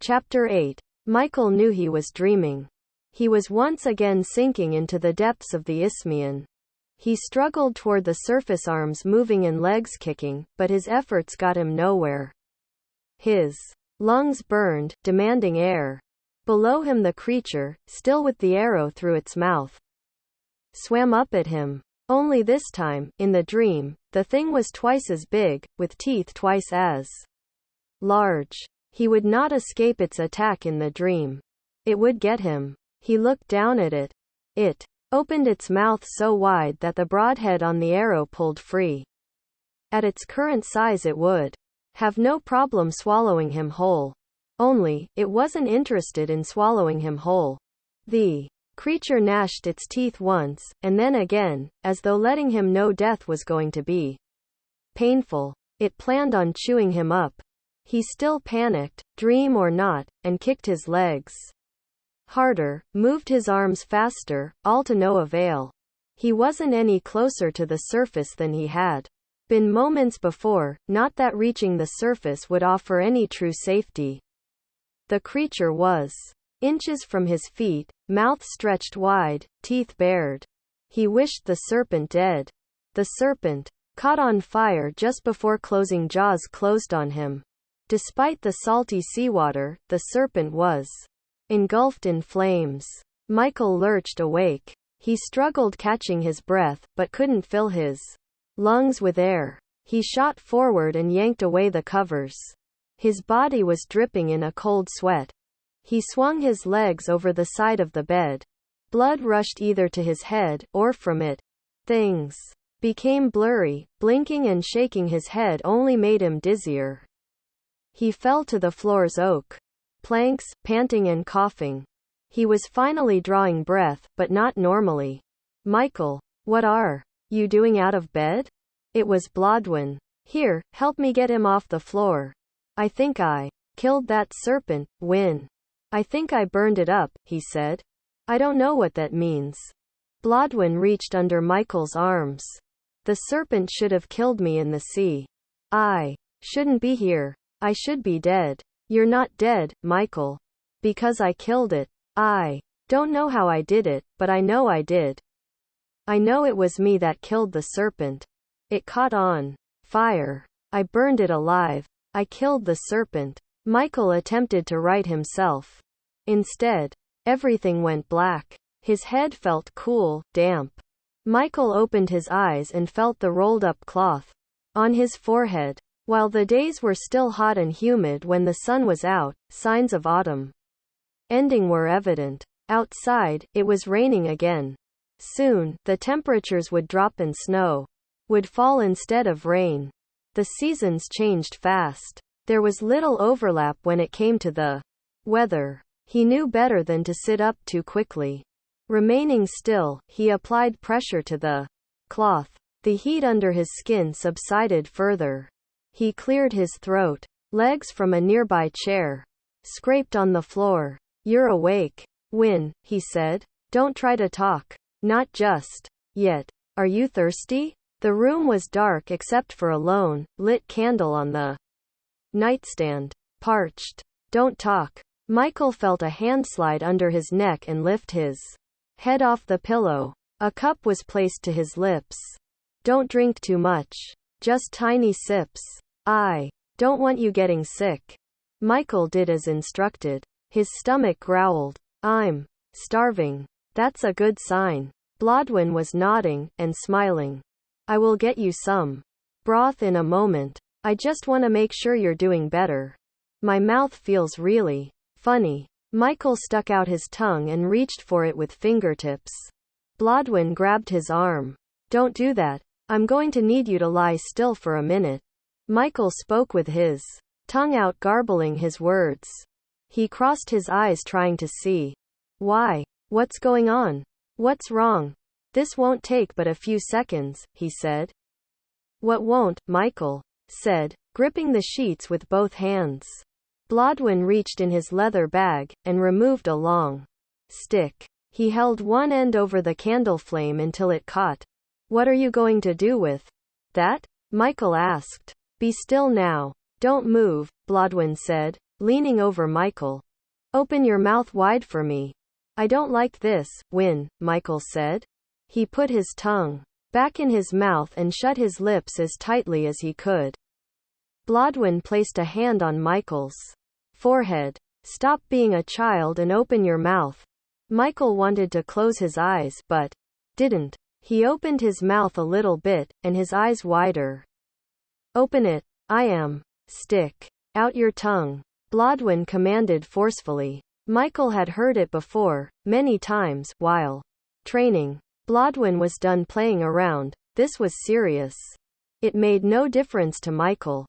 Chapter 8. Michael knew he was dreaming. He was once again sinking into the depths of the Isthmian. He struggled toward the surface, arms moving and legs kicking, but his efforts got him nowhere. His lungs burned, demanding air. Below him the creature, still with the arrow through its mouth, swam up at him. Only this time, in the dream, the thing was twice as big, with teeth twice as large. He would not escape its attack in the dream. It would get him. He looked down at it. It opened its mouth so wide that the broadhead on the arrow pulled free. At its current size it would have no problem swallowing him whole. Only, it wasn't interested in swallowing him whole. The creature gnashed its teeth once, and then again, as though letting him know death was going to be painful. It planned on chewing him up. He still panicked, dream or not, and kicked his legs harder, moved his arms faster, all to no avail. He wasn't any closer to the surface than he had been moments before, not that reaching the surface would offer any true safety. The creature was inches from his feet, mouth stretched wide, teeth bared. He wished the serpent dead. The serpent caught on fire just before closing jaws closed on him. Despite the salty seawater, the serpent was engulfed in flames. Michael lurched awake. He struggled catching his breath, but couldn't fill his lungs with air. He shot forward and yanked away the covers. His body was dripping in a cold sweat. He swung his legs over the side of the bed. Blood rushed either to his head, or from it. Things became blurry. Blinking and shaking his head only made him dizzier. He fell to the floor's oak planks, panting and coughing. He was finally drawing breath, but not normally. Michael, what are you doing out of bed? It was Blodwin. Here, help me get him off the floor. I think I killed that serpent, Win. I think I burned it up, he said. I don't know what that means. Blodwin reached under Michael's arms. The serpent should have killed me in the sea. I shouldn't be here. I should be dead. You're not dead, Michael. Because I killed it. I don't know how I did it, but I know I did. I know it was me that killed the serpent. It caught on fire. I burned it alive. I killed the serpent. Michael attempted to right himself. Instead, everything went black. His head felt cool, damp. Michael opened his eyes and felt the rolled-up cloth on his forehead. While the days were still hot and humid when the sun was out, signs of autumn ending were evident. Outside, it was raining again. Soon, the temperatures would drop and snow would fall instead of rain. The seasons changed fast. There was little overlap when it came to the weather. He knew better than to sit up too quickly. Remaining still, he applied pressure to the cloth. The heat under his skin subsided further. He cleared his throat. Legs from a nearby chair scraped on the floor. You're awake, Win, he said. Don't try to talk. Not just yet. Are you thirsty? The room was dark except for a lone, lit candle on the nightstand. Parched. Don't talk. Michael felt a hand slide under his neck and lift his head off the pillow. A cup was placed to his lips. Don't drink too much. Just tiny sips. I don't want you getting sick. Michael did as instructed. His stomach growled. I'm starving. That's a good sign. Blodwin was nodding and smiling. I will get you some broth in a moment. I just want to make sure you're doing better. My mouth feels really funny. Michael stuck out his tongue and reached for it with fingertips. Blodwin grabbed his arm. Don't do that. I'm going to need you to lie still for a minute. Michael spoke with his tongue out, garbling his words. He crossed his eyes trying to see. Why? What's going on? What's wrong? This won't take but a few seconds, he said. What won't? Michael said, gripping the sheets with both hands. Blodwin reached in his leather bag and removed a long stick. He held one end over the candle flame until it caught. What are you going to do with that? Michael asked. Be still now. Don't move, Blodwin said. leaning over Michael. Open your mouth wide for me. I don't like this, Win, Michael said. He put his tongue back in his mouth and shut his lips as tightly as he could. Blodwin placed a hand on Michael's forehead. Stop being a child and open your mouth. Michael wanted to close his eyes, but didn't. He opened his mouth a little bit, and his eyes wider. Open it. I am. Stick out your tongue, Blodwin commanded forcefully. Michael had heard it before, many times, while training. Blodwin was done playing around. This was serious. It made no difference to Michael.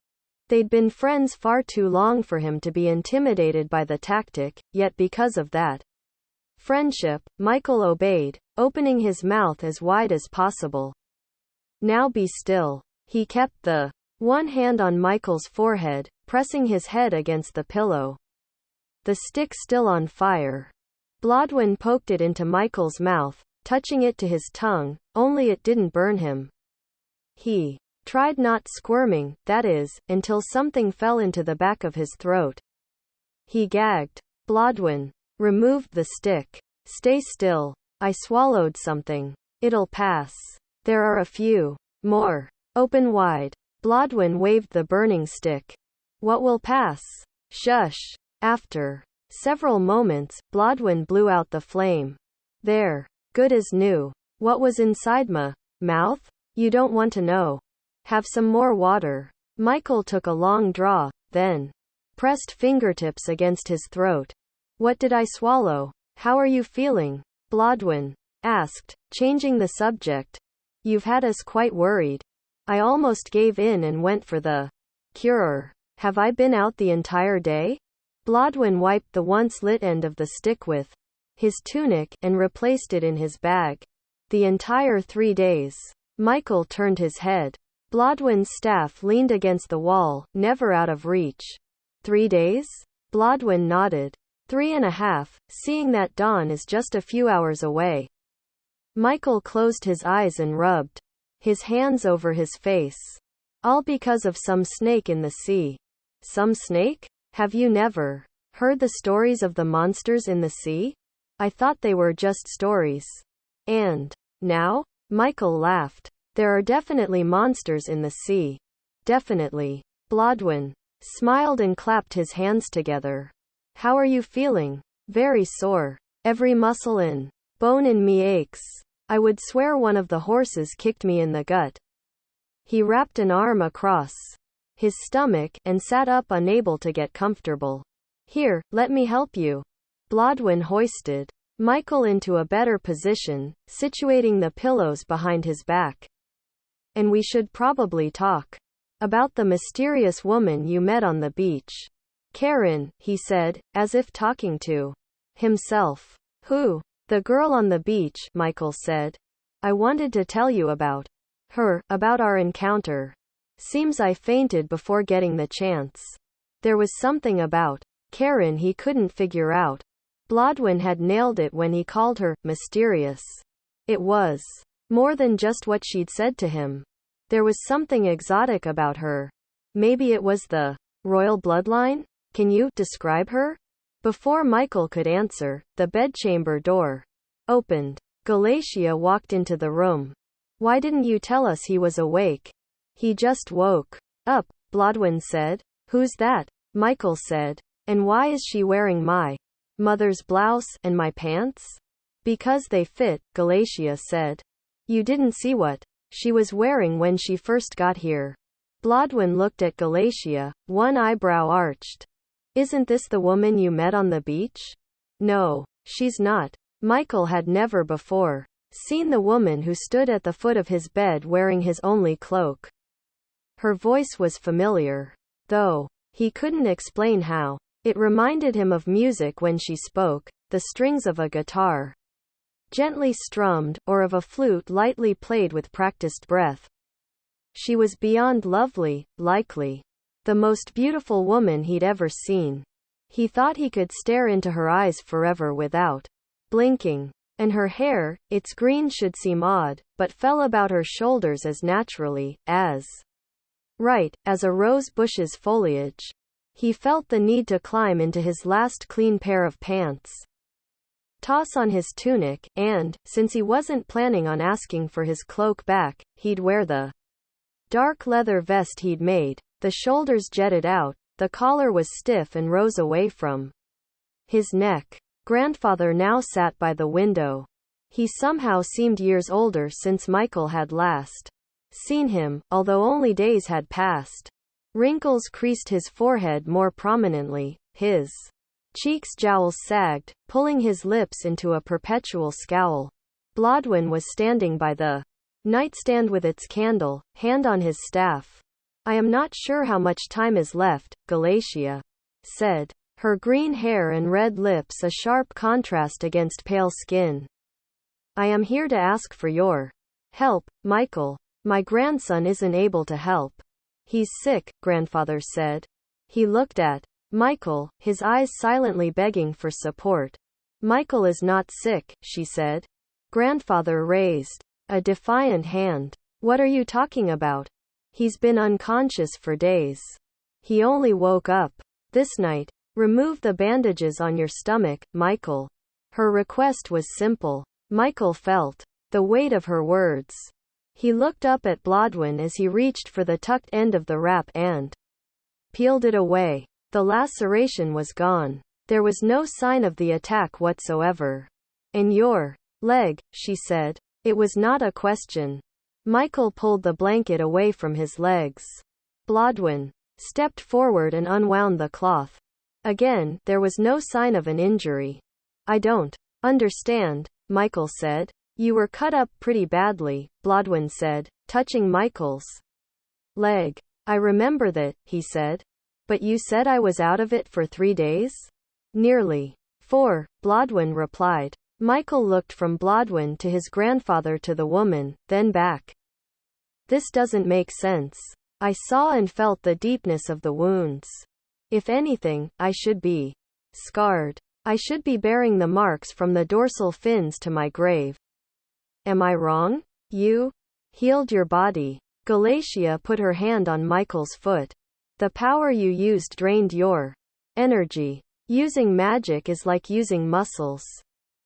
They'd been friends far too long for him to be intimidated by the tactic, yet because of that friendship, Michael obeyed, opening his mouth as wide as possible. Now be still. He kept the one hand on Michael's forehead, pressing his head against the pillow. The stick still on fire. Blodwin poked it into Michael's mouth, touching it to his tongue, only it didn't burn him. He tried not squirming, that is, until something fell into the back of his throat. He gagged. Blodwin removed the stick. Stay still. I swallowed something. It'll pass. There are a few more. Open wide. Blodwin waved the burning stick. What will pass? Shush. After several moments, Blodwin blew out the flame. There. Good as new. What was inside my mouth? You don't want to know. Have some more water. Michael took a long draw, then pressed fingertips against his throat. What did I swallow? How are you feeling? Blodwin asked, changing the subject. You've had us quite worried. I almost gave in and went for the cure. Have I been out the entire day? Blodwin wiped the once lit end of the stick with his tunic and replaced it in his bag. The entire 3 days. Michael turned his head. Blodwin's staff leaned against the wall, never out of reach. 3 days? Blodwin nodded. 3.5, seeing that dawn is just a few hours away. Michael closed his eyes and rubbed his hands over his face. All because of some snake in the sea. Some snake? Have you never heard the stories of the monsters in the sea? I thought they were just stories. And now? Michael laughed. There are definitely monsters in the sea. Definitely. Blodwin smiled and clapped his hands together. How are you feeling? Very sore. Every muscle and bone in me aches. I would swear one of the horses kicked me in the gut. He wrapped an arm across his stomach and sat up, unable to get comfortable. Here, let me help you. Blodwin hoisted Michael into a better position, situating the pillows behind his back. And we should probably talk about the mysterious woman you met on the beach. Karen, he said, as if talking to himself. Who? The girl on the beach, Michael said. I wanted to tell you about her, about our encounter. Seems I fainted before getting the chance. There was something about Karen he couldn't figure out. Blodwin had nailed it when he called her mysterious. It was more than just what she'd said to him. There was something exotic about her. Maybe it was the royal bloodline? Can you describe her? Before Michael could answer, the bedchamber door opened. Galatia walked into the room. Why didn't you tell us he was awake? He just woke up, Blodwin said. Who's that? Michael said. And why is she wearing my mother's blouse and my pants? Because they fit, Galatia said. You didn't see what she was wearing when she first got here. Blodwin looked at Galatia, one eyebrow arched. Isn't this the woman you met on the beach? No, she's not. Michael had never before seen the woman who stood at the foot of his bed wearing his only cloak. Her voice was familiar, though he couldn't explain how. It reminded him of music when she spoke, the strings of a guitar gently strummed, or of a flute lightly played with practiced breath. She was beyond lovely, likely the most beautiful woman he'd ever seen. He thought he could stare into her eyes forever without blinking. And her hair, its green should seem odd, but fell about her shoulders as naturally, as right, as a rose bush's foliage. He felt the need to climb into his last clean pair of pants, toss on his tunic, and, since he wasn't planning on asking for his cloak back, he'd wear the dark leather vest he'd made. The shoulders jetted out, the collar was stiff and rose away from his neck. Grandfather now sat by the window. He somehow seemed years older since Michael had last seen him, although only days had passed. Wrinkles creased his forehead more prominently, his cheeks' jowls sagged, pulling his lips into a perpetual scowl. Blodwin was standing by the nightstand with its candle, hand on his staff. I am not sure how much time is left, Galatia said, her green hair and red lips a sharp contrast against pale skin. I am here to ask for your help, Michael. My grandson isn't able to help. He's sick, Grandfather said. He looked at Michael, his eyes silently begging for support. Michael is not sick, she said. Grandfather raised a defiant hand. What are you talking about? He's been unconscious for days. He only woke up this night. Remove the bandages on your stomach, Michael. Her request was simple. Michael felt the weight of her words. He looked up at Blodwin as he reached for the tucked end of the wrap and peeled it away. The laceration was gone. There was no sign of the attack whatsoever. And your leg, she said. It was not a question. Michael pulled the blanket away from his legs. Blodwin stepped forward and unwound the cloth. Again, there was no sign of an injury. I don't understand, Michael said. You were cut up pretty badly, Blodwin said, touching Michael's leg. I remember that, he said. But you said I was out of it for 3 days? Nearly 4, Blodwin replied. Michael looked from Blodwin to his grandfather to the woman, then back. This doesn't make sense. I saw and felt the deepness of the wounds. If anything, I should be scarred. I should be bearing the marks from the dorsal fins to my grave. Am I wrong? You healed your body. Galatia put her hand on Michael's foot. The power you used drained your energy. Using magic is like using muscles.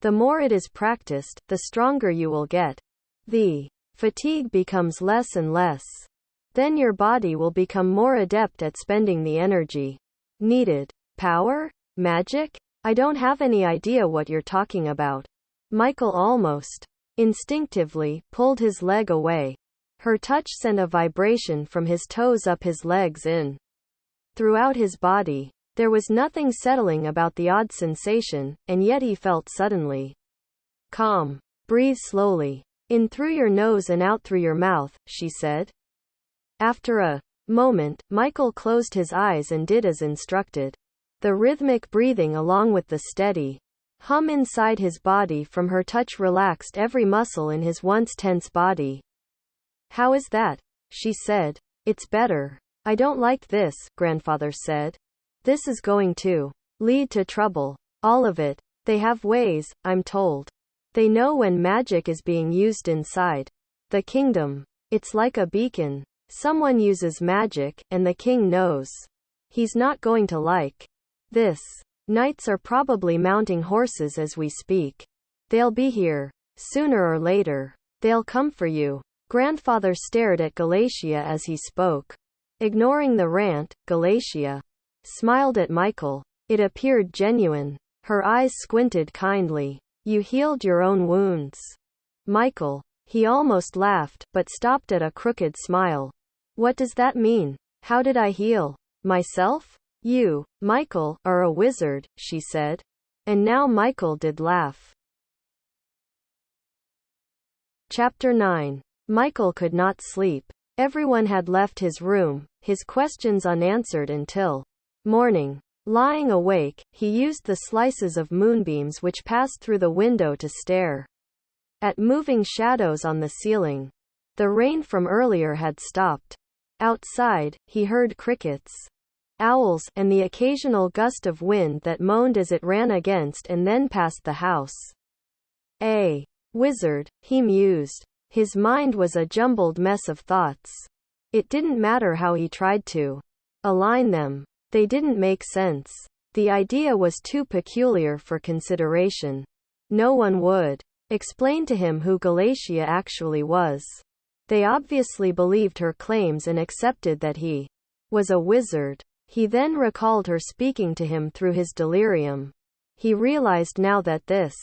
The more it is practiced, the stronger you will get. The fatigue becomes less and less. Then your body will become more adept at spending the energy needed. Power? Magic? I don't have any idea what you're talking about. Michael almost instinctively pulled his leg away. Her touch sent a vibration from his toes up his legs in throughout his body. There was nothing settling about the odd sensation, and yet he felt suddenly calm. Breathe slowly. In through your nose and out through your mouth, she said. After a moment, Michael closed his eyes and did as instructed. The rhythmic breathing along with the steady hum inside his body from her touch relaxed every muscle in his once tense body. How is that? She said. It's better. I don't like this, Grandfather said. This is going to lead to trouble. All of it. They have ways, I'm told. They know when magic is being used inside the kingdom. It's like a beacon. Someone uses magic, and the king knows. He's not going to like this. Knights are probably mounting horses as we speak. They'll be here. Sooner or later. They'll come for you. Grandfather stared at Galatia as he spoke. Ignoring the rant, Galatia smiled at Michael. It appeared genuine. Her eyes squinted kindly. You healed your own wounds, Michael. He almost laughed, but stopped at a crooked smile. What does that mean? How did I heal myself? You, Michael, are a wizard, she said. And now Michael did laugh. Chapter 9. Michael could not sleep. Everyone had left his room, his questions unanswered until morning. Lying awake, he used the slices of moonbeams which passed through the window to stare at moving shadows on the ceiling. The rain from earlier had stopped. Outside, he heard crickets, owls, and the occasional gust of wind that moaned as it ran against and then past the house. A wizard, he mused. His mind was a jumbled mess of thoughts. It didn't matter how he tried to align them. They didn't make sense. The idea was too peculiar for consideration. No one would explain to him who Galatia actually was. They obviously believed her claims and accepted that he was a wizard. He then recalled her speaking to him through his delirium. He realized now that this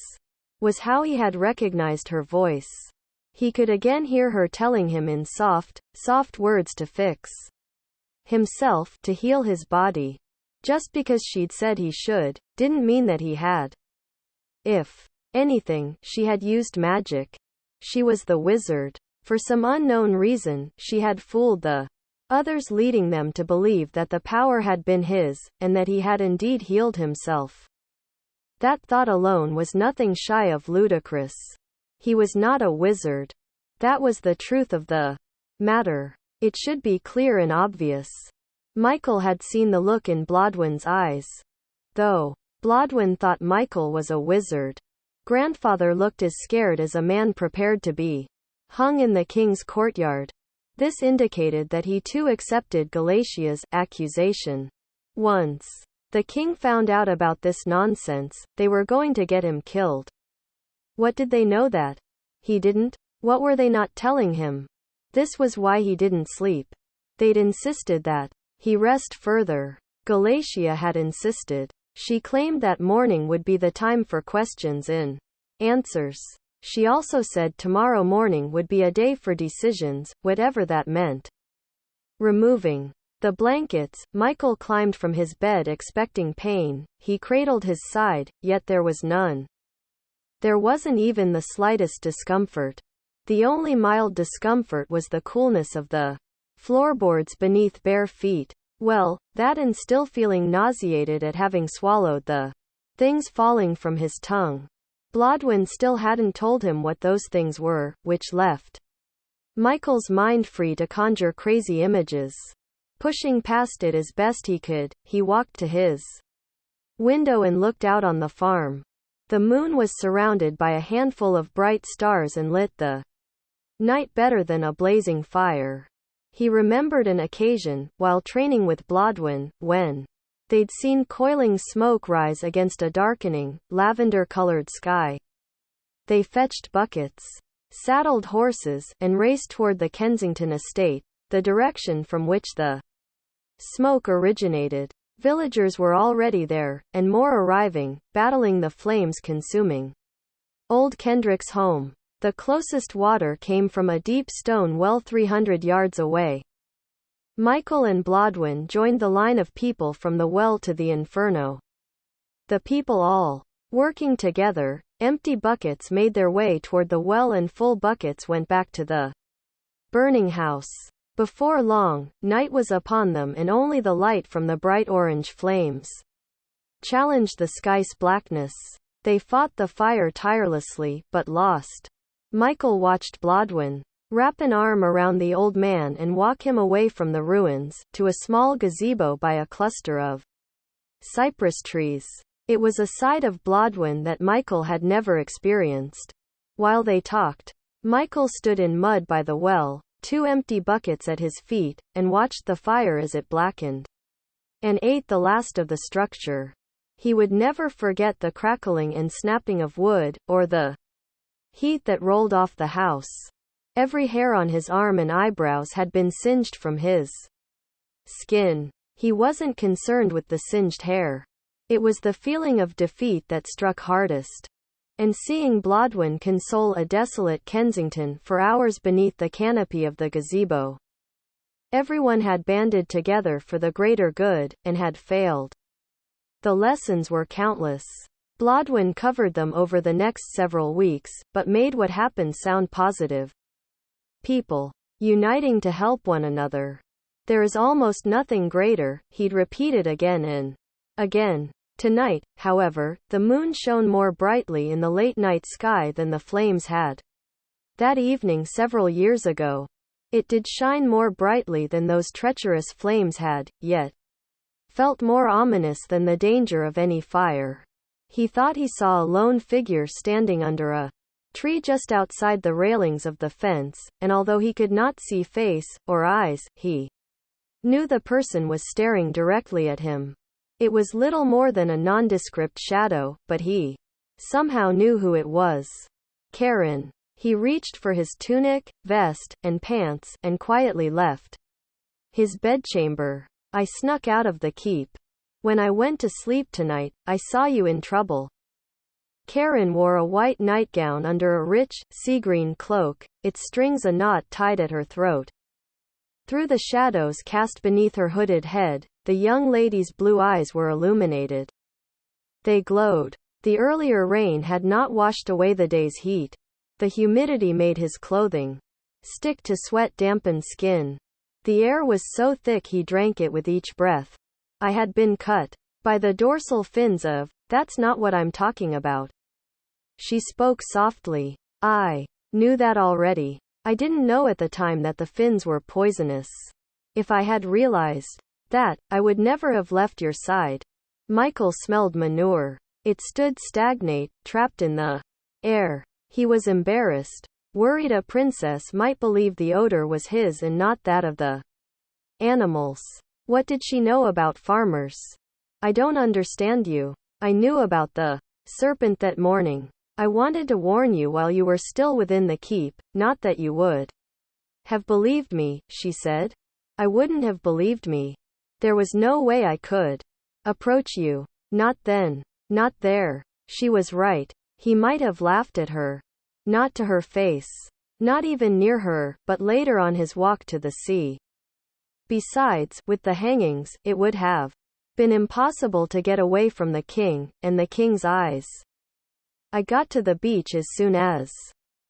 was how he had recognized her voice. He could again hear her telling him in soft, soft words to fix himself, to heal his body. Just because she'd said he should, didn't mean that he had. If anything, she had used magic. She was the wizard. For some unknown reason, she had fooled the others, leading them to believe that the power had been his, and that he had indeed healed himself. That thought alone was nothing shy of ludicrous. He was not a wizard. That was the truth of the matter. It should be clear and obvious. Michael had seen the look in Blodwen's eyes. Though Blodwen thought Michael was a wizard, Grandfather looked as scared as a man prepared to be hung in the king's courtyard. This indicated that he too accepted Galatia's accusation. Once the king found out about this nonsense, they were going to get him killed. What did they know that he didn't? What were they not telling him? This was why he didn't sleep. They'd insisted that he rest further. Galatia had insisted. She claimed that morning would be the time for questions and answers. She also said tomorrow morning would be a day for decisions, whatever that meant. Removing the blankets, Michael climbed from his bed expecting pain. He cradled his side, yet there was none. There wasn't even the slightest discomfort. The only mild discomfort was the coolness of the floorboards beneath bare feet. Well, that and still feeling nauseated at having swallowed the things falling from his tongue. Blodwen still hadn't told him what those things were, which left Michael's mind free to conjure crazy images. Pushing past it as best he could, he walked to his window and looked out on the farm. The moon was surrounded by a handful of bright stars and lit the night better than a blazing fire. He remembered an occasion, while training with Blodwen, when they'd seen coiling smoke rise against a darkening, lavender-colored sky. They fetched buckets, saddled horses, and raced toward the Kensington estate, the direction from which the smoke originated. Villagers were already there, and more arriving, battling the flames consuming Old Kendrick's home. The closest water came from a deep stone well 300 yards away. Michael and Blodwen joined the line of people from the well to the inferno. The people all working together, empty buckets made their way toward the well and full buckets went back to the burning house. Before long, night was upon them and only the light from the bright orange flames challenged the sky's blackness. They fought the fire tirelessly, but lost. Michael watched Blodwen wrap an arm around the old man and walk him away from the ruins, to a small gazebo by a cluster of cypress trees. It was a side of Blodwen that Michael had never experienced. While they talked, Michael stood in mud by the well, 2 empty buckets at his feet, and watched the fire as it blackened and ate the last of the structure. He would never forget the crackling and snapping of wood, or the heat that rolled off the house. Every hair on his arm and eyebrows had been singed from his skin. He wasn't concerned with the singed hair. It was the feeling of defeat that struck hardest. And seeing Blodwen console a desolate Kensington for hours beneath the canopy of the gazebo. Everyone had banded together for the greater good, and had failed. The lessons were countless. Blodwen covered them over the next several weeks, but made what happened sound positive. People uniting to help one another. There is almost nothing greater, he'd repeated again and again. Tonight, however, the moon shone more brightly in the late night sky than the flames had. That evening several years ago. It did shine more brightly than those treacherous flames had, yet felt more ominous than the danger of any fire. He thought he saw a lone figure standing under a tree just outside the railings of the fence, and although he could not see face or eyes, he Knew the person was staring directly at him. It was little more than a nondescript shadow, but he somehow knew who it was. Karen. He reached for his tunic, vest, and pants, and quietly left his bedchamber. I snuck out of the keep. When I went to sleep tonight, I saw you in trouble. Karen wore a white nightgown under a rich, sea-green cloak, its strings a knot tied at her throat. Through the shadows cast beneath her hooded head, the young lady's blue eyes were illuminated. They glowed. The earlier rain had not washed away the day's heat. The humidity made his clothing stick to sweat-dampened skin. The air was so thick he drank it with each breath. I had been cut by the dorsal fins of, that's not what I'm talking about. She spoke softly. I knew that already. I didn't know at the time that the fins were poisonous. If I had realized that, I would never have left your side. Michael smelled manure. It stood stagnant, trapped in the air. He was embarrassed, worried a princess might believe the odor was his and not that of the animals. What did she know about farmers? I don't understand you. I knew about the serpent that morning. I wanted to warn you while you were still within the keep, not that you would have believed me, she said. I wouldn't have believed me. There was no way I could approach you. Not then. Not there. She was right. He might have laughed at her. Not to her face. Not even near her, but later on his walk to the sea. Besides, with the hangings, it would have been impossible to get away from the king, and the king's eyes. I got to the beach as soon as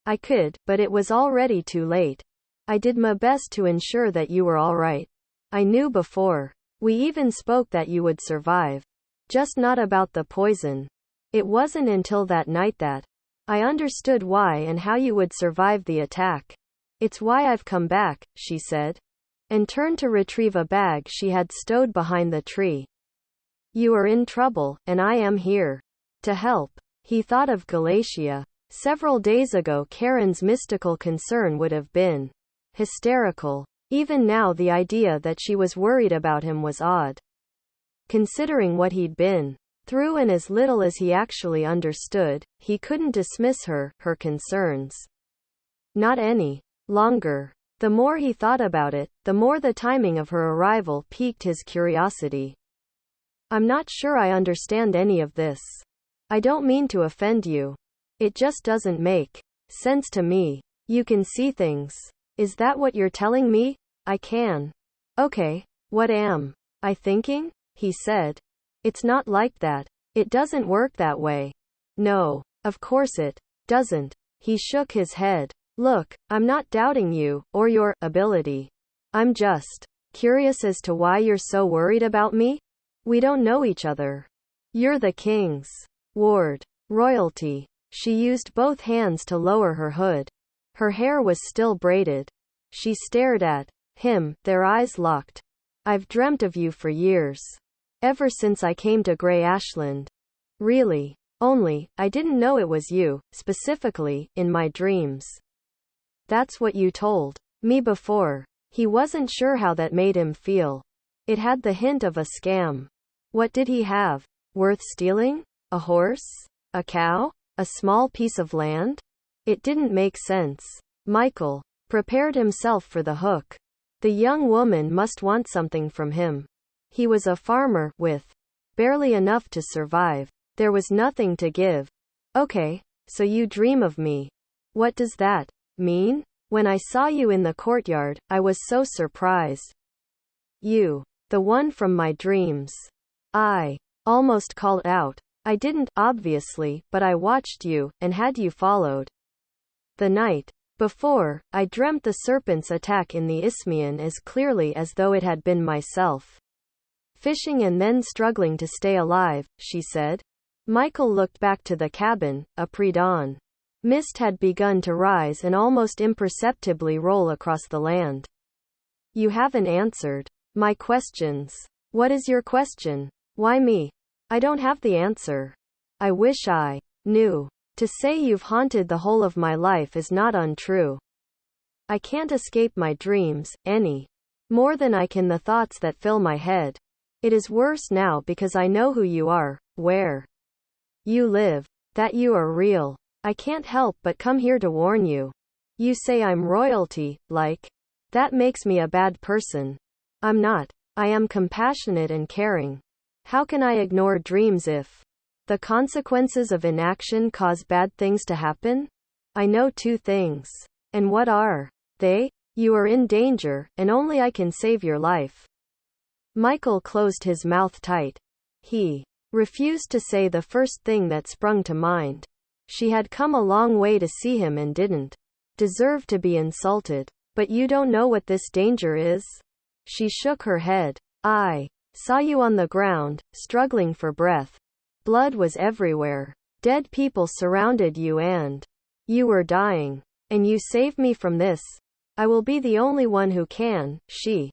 I could, but it was already too late. I did my best to ensure that you were all right. I knew before we even spoke that you would survive. Just not about the poison. It wasn't until that night that I understood why and how you would survive the attack. It's why I've come back, she said, and turned to retrieve a bag she had stowed behind the tree. You are in trouble, and I am here to help. He thought of Galatia. Several days ago Karen's mystical concern would have been hysterical. Even now the idea that she was worried about him was odd. Considering what he'd been through and as little as he actually understood, he couldn't dismiss her concerns. Not any longer. The more he thought about it, the more the timing of her arrival piqued his curiosity. I'm not sure I understand any of this. I don't mean to offend you. It just doesn't make sense to me. You can see things. Is that what you're telling me? I can. Okay. What am I thinking? He said. It's not like that. It doesn't work that way. No. Of course it doesn't. He shook his head. Look, I'm not doubting you, or your ability. I'm just curious as to why you're so worried about me? We don't know each other. You're the king's ward. Royalty. She used both hands to lower her hood. Her hair was still braided. She stared at him, their eyes locked. I've dreamt of you for years. Ever since I came to Grey Ashland. Really. Only, I didn't know it was you, specifically, in my dreams. That's what you told me before. He wasn't sure how that made him feel. It had the hint of a scam. What did he have? Worth stealing? A horse? A cow? A small piece of land? It didn't make sense. Michael prepared himself for the hook. The young woman must want something from him. He was a farmer, with barely enough to survive. There was nothing to give. Okay, so you dream of me. What does that mean? When I saw you in the courtyard, I was so surprised. You. The one from my dreams. I almost called out. I didn't, obviously, but I watched you, and had you followed. The night before, I dreamt the serpent's attack in the Isthmian as clearly as though it had been myself. Fishing and then struggling to stay alive, she said. Michael looked back to the cabin, a pre-dawn. Mist had begun to rise and almost imperceptibly roll across the land. You haven't answered my questions. What is your question? Why me? I don't have the answer. I wish I knew. To say you've haunted the whole of my life is not untrue. I can't escape my dreams, any More than I can the thoughts that fill my head. It is worse now because I know who you are, where you live, that you are real. I can't help but come here to warn you. You say I'm royalty, like. That makes me a bad person. I'm not. I am compassionate and caring. How can I ignore dreams if the consequences of inaction cause bad things to happen? I know two things. And what are they? You are in danger, and only I can save your life. Michael closed his mouth tight. He refused to say the first thing that sprung to mind. She had come a long way to see him and didn't deserve to be insulted. But you don't know what this danger is? She shook her head. I saw you on the ground, struggling for breath. Blood was everywhere. Dead people surrounded you and you were dying. And you saved me from this. I will be the only one who can, she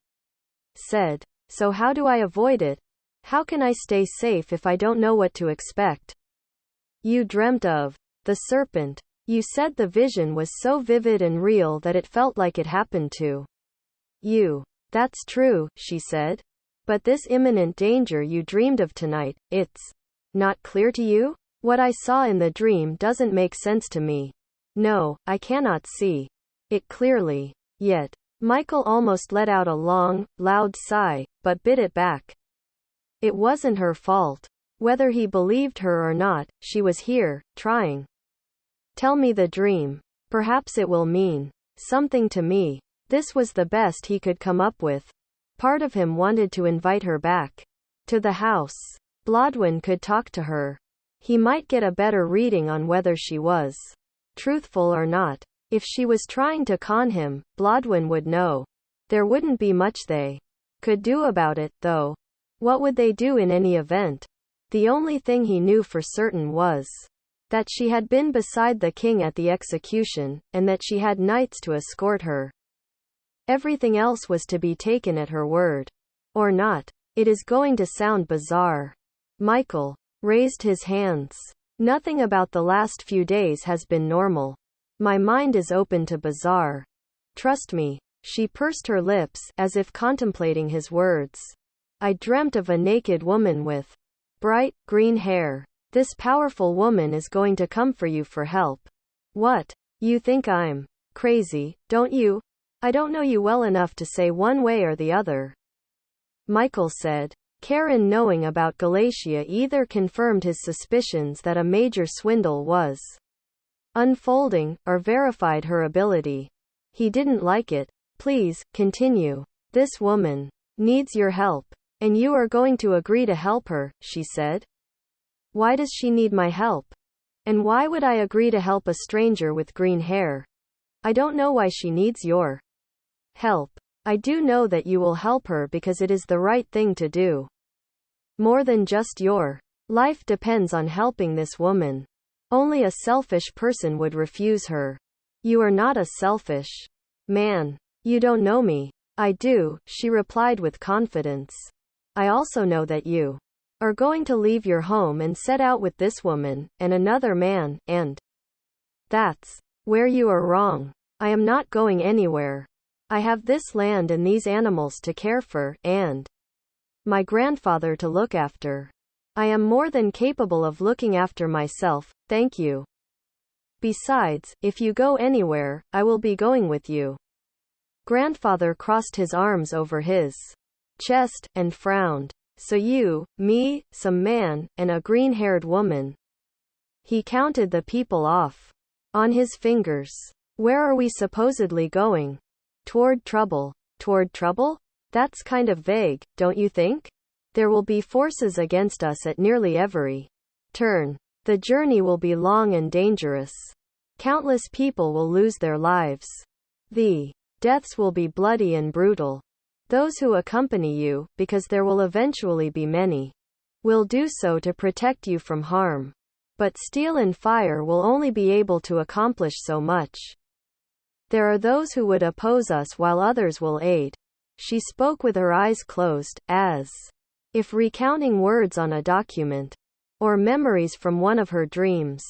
said. So how do I avoid it? How can I stay safe if I don't know what to expect? You dreamt of the serpent. You said the vision was so vivid and real that it felt like it happened to you. That's true, she said. But this imminent danger you dreamed of tonight, it's not clear to you? What I saw in the dream doesn't make sense to me. No, I cannot see it clearly. Yet, Michael almost let out a long, loud sigh, but bit it back. It wasn't her fault. Whether he believed her or not, she was here, trying. Tell me the dream. Perhaps it will mean something to me. This was the best he could come up with. Part of him wanted to invite her back to the house. Blodwin could talk to her. He might get a better reading on whether she was truthful or not. If she was trying to con him, Blodwin would know. There wouldn't be much they could do about it, though. What would they do in any event? The only thing he knew for certain was that she had been beside the king at the execution, and that she had knights to escort her. Everything else was to be taken at her word. Or not. It is going to sound bizarre. Michael raised his hands. Nothing about the last few days has been normal. My mind is open to bizarre. Trust me. She pursed her lips, as if contemplating his words. I dreamt of a naked woman with bright, green hair. This powerful woman is going to come for you for help. What? You think I'm crazy, don't you? I don't know you well enough to say one way or the other. Michael said. Karen, knowing about Galatia, either confirmed his suspicions that a major swindle was unfolding, or verified her ability. He didn't like it. Please, continue. This woman needs your help. And you are going to agree to help her, she said. Why does she need my help? And why would I agree to help a stranger with green hair? I don't know why she needs your help. I do know that you will help her because it is the right thing to do. More than just your life depends on helping this woman. Only a selfish person would refuse her. You are not a selfish man. You don't know me. I do, she replied with confidence. I also know that you are going to leave your home and set out with this woman, and another man, and that's where you are wrong. I am not going anywhere. I have this land and these animals to care for, and my grandfather to look after. I am more than capable of looking after myself, thank you. Besides, if you go anywhere, I will be going with you. Grandfather crossed his arms over his chest, and frowned. So you, me, some man, and a green-haired woman. He counted the people off on his fingers. Where are we supposedly going? Toward trouble. Toward trouble? That's kind of vague, don't you think? There will be forces against us at nearly every turn. The journey will be long and dangerous. Countless people will lose their lives. The deaths will be bloody and brutal. Those who accompany you, because there will eventually be many, will do so to protect you from harm. But steel and fire will only be able to accomplish so much. There are those who would oppose us while others will aid. She spoke with her eyes closed, as if recounting words on a document, or memories from one of her dreams.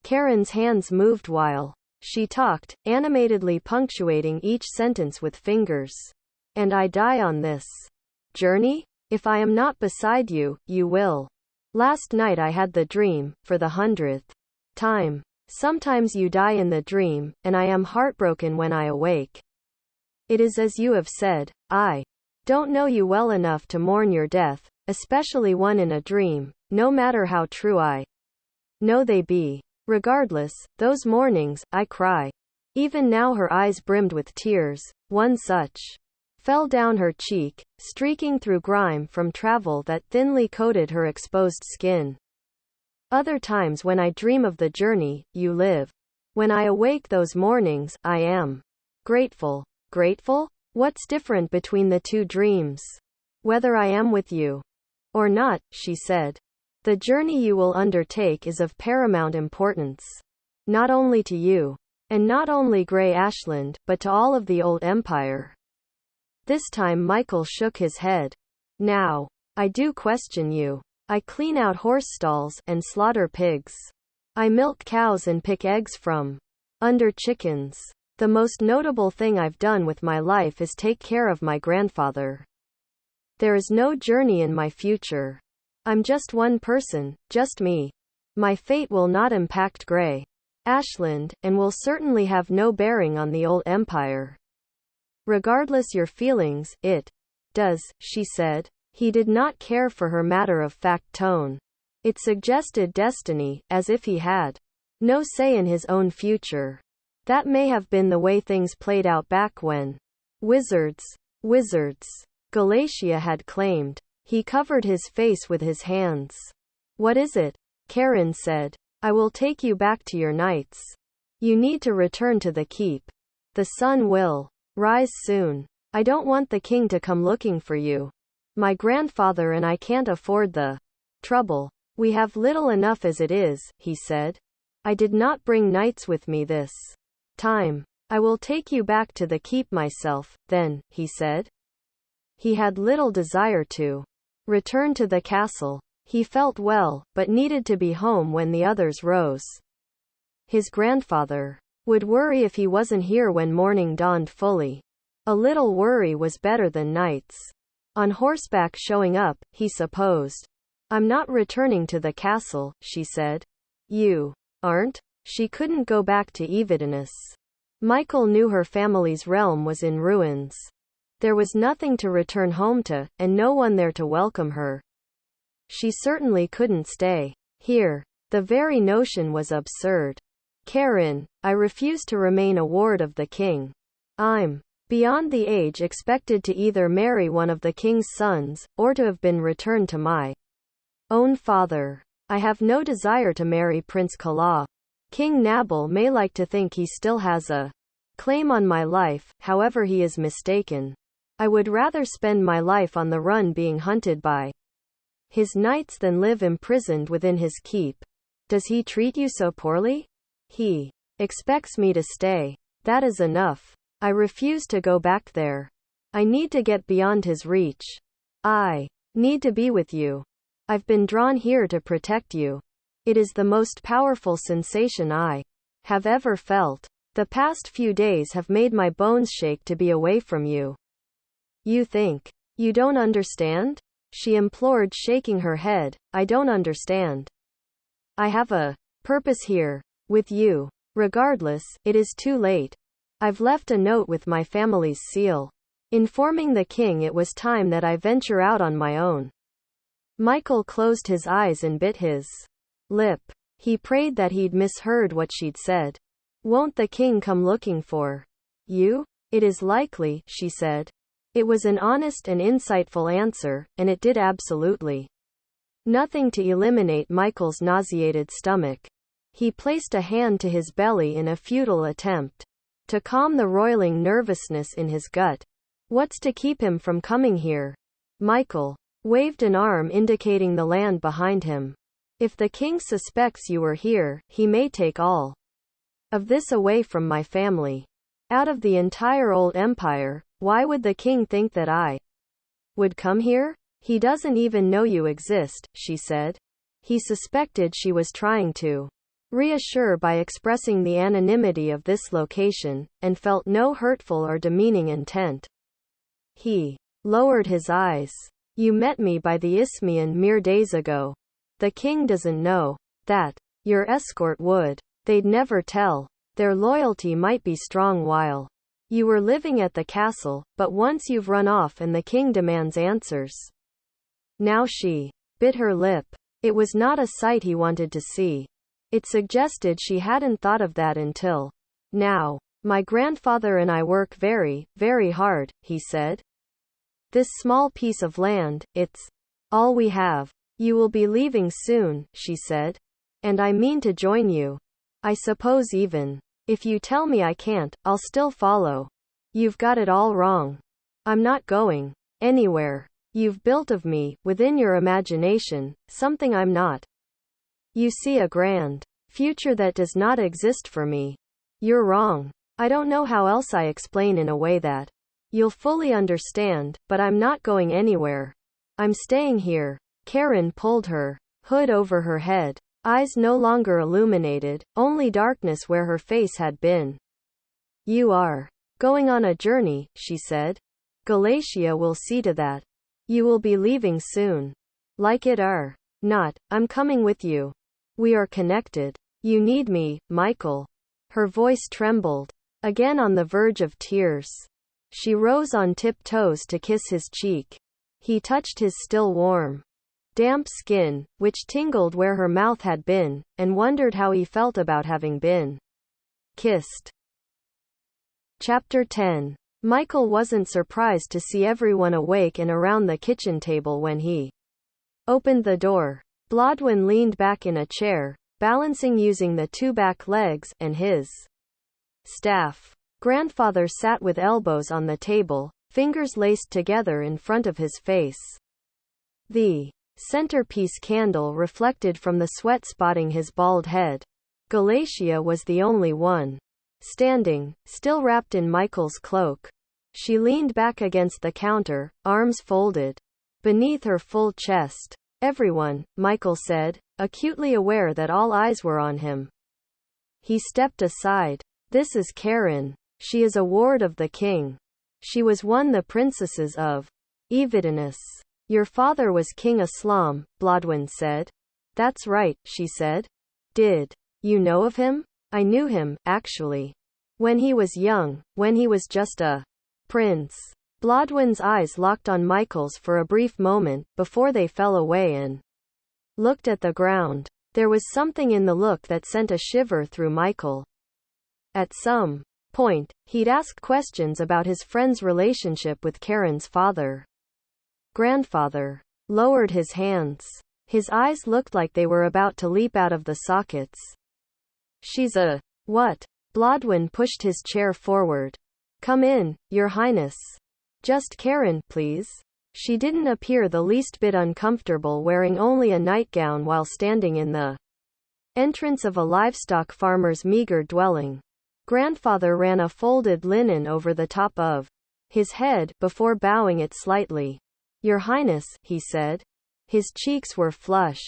Karen's hands moved while she talked, animatedly punctuating each sentence with fingers. And I die on this journey? If I am not beside you, you will. Last night I had the dream, for the 100th time. Sometimes you die in the dream, and I am heartbroken when I awake. It is as you have said, I don't know you well enough to mourn your death, especially one in a dream, no matter how true I know they be. Regardless, those mornings, I cry. Even now her eyes brimmed with tears, one such fell down her cheek, streaking through grime from travel that thinly coated her exposed skin. Other times when I dream of the journey you live. When I awake those mornings, I am grateful. Grateful? What's different between the two dreams? Whether I am with you or not, she said. The journey you will undertake is of paramount importance. Not only to you, and not only Grey Ashland, but to all of the old empire. This time Michael shook his head. Now, I do question you. I clean out horse stalls, and slaughter pigs. I milk cows and pick eggs from under chickens. The most notable thing I've done with my life is take care of my grandfather. There is no journey in my future. I'm just one person, just me. My fate will not impact Grey Ashland, and will certainly have no bearing on the old empire. Regardless your feelings, it does, she said. He did not care for her matter-of-fact tone. It suggested destiny, as if he had no say in his own future. That may have been the way things played out back when wizards, Galatia had claimed. He covered his face with his hands. What is it? Karen said. I will take you back to your knights. You need to return to the keep. The sun will rise soon. I don't want the king to come looking for you. My grandfather and I can't afford the trouble. We have little enough as it is, he said. I did not bring knights with me this time. I will take you back to the keep myself, then, he said. He had little desire to return to the castle. He felt well, but needed to be home when the others rose. His grandfather would worry if he wasn't here when morning dawned fully. A little worry was better than knights on horseback showing up, he supposed. I'm not returning to the castle, she said. You aren't? She couldn't go back to Evidinus. Michael knew her family's realm was in ruins. There was nothing to return home to, and no one there to welcome her. She certainly couldn't stay here. The very notion was absurd. Karen, I refuse to remain a ward of the king. I'm beyond the age expected to either marry one of the king's sons, or to have been returned to my own father. I have no desire to marry Prince Kala. King Nabal may like to think he still has a claim on my life, however he is mistaken. I would rather spend my life on the run being hunted by his knights than live imprisoned within his keep. Does he treat you so poorly? He expects me to stay. That is enough. I refuse to go back there. I need to get beyond his reach. I need to be with you. I've been drawn here to protect you. It is the most powerful sensation I have ever felt. The past few days have made my bones shake to be away from you. You think you don't understand? She implored, shaking her head. I don't understand. I have a purpose here, with you. Regardless, it is too late. I've left a note with my family's seal, informing the king it was time that I venture out on my own. Michael closed his eyes and bit his lip. He prayed that he'd misheard what she'd said. Won't the king come looking for you? It is likely, she said. It was an honest and insightful answer, and it did absolutely nothing to eliminate Michael's nauseated stomach. He placed a hand to his belly in a futile attempt to calm the roiling nervousness in his gut. What's to keep him from coming here? Michael waved an arm indicating the land behind him. If the king suspects you are here, he may take all of this away from my family. Out of the entire old empire, why would the king think that I would come here? He doesn't even know you exist, she said. He suspected she was trying to reassure by expressing the anonymity of this location, and felt no hurtful or demeaning intent. He lowered his eyes. You met me by the Isthmian mere days ago. The king doesn't know that. Your escort would. They'd never tell. Their loyalty might be strong while you were living at the castle, but once you've run off and the king demands answers. Now she bit her lip. It was not a sight he wanted to see. It suggested she hadn't thought of that until now. My grandfather and I work very, very hard, he said. This small piece of land, it's all we have. You will be leaving soon, she said. And I mean to join you. I suppose even if you tell me I can't, I'll still follow. You've got it all wrong. I'm not going anywhere. You've built of me, within your imagination, something I'm not. You see a grand future that does not exist for me. You're wrong. I don't know how else I explain in a way that you'll fully understand, but I'm not going anywhere. I'm staying here. Karen pulled her hood over her head. Eyes no longer illuminated, only darkness where her face had been. You are going on a journey, she said. Galatia will see to that. You will be leaving soon. Like it or not, I'm coming with you. We are connected. You need me, Michael. Her voice trembled. Again on the verge of tears. She rose on tiptoes to kiss his cheek. He touched his still warm, damp skin, which tingled where her mouth had been, and wondered how he felt about having been kissed. Chapter 10. Michael wasn't surprised to see everyone awake and around the kitchen table when he opened the door. Blodwin leaned back in a chair, balancing using the two back legs, and his staff. Grandfather sat with elbows on the table, fingers laced together in front of his face. The centerpiece candle reflected from the sweat spotting his bald head. Galatia was the only one standing, still wrapped in Michael's cloak. She leaned back against the counter, arms folded beneath her full chest. Everyone, Michael said, acutely aware that all eyes were on him. He stepped aside. This is Karen. She is a ward of the king. She was one the princesses of Evidinus. Your father was King Aslam, Blodwin said. That's right, she said. Did you know of him? I knew him, actually. When he was young, when he was just a prince. Blodwin's eyes locked on Michael's for a brief moment, before they fell away and looked at the ground. There was something in the look that sent a shiver through Michael. At some point, he'd asked questions about his friend's relationship with Karen's father. Grandfather lowered his hands. His eyes looked like they were about to leap out of the sockets. She's a what? Blodwin pushed his chair forward. Come in, Your Highness. Just Karen, please. She didn't appear the least bit uncomfortable wearing only a nightgown while standing in the entrance of a livestock farmer's meager dwelling. Grandfather ran a folded linen over the top of his head, before bowing it slightly. Your Highness, he said. His cheeks were flush.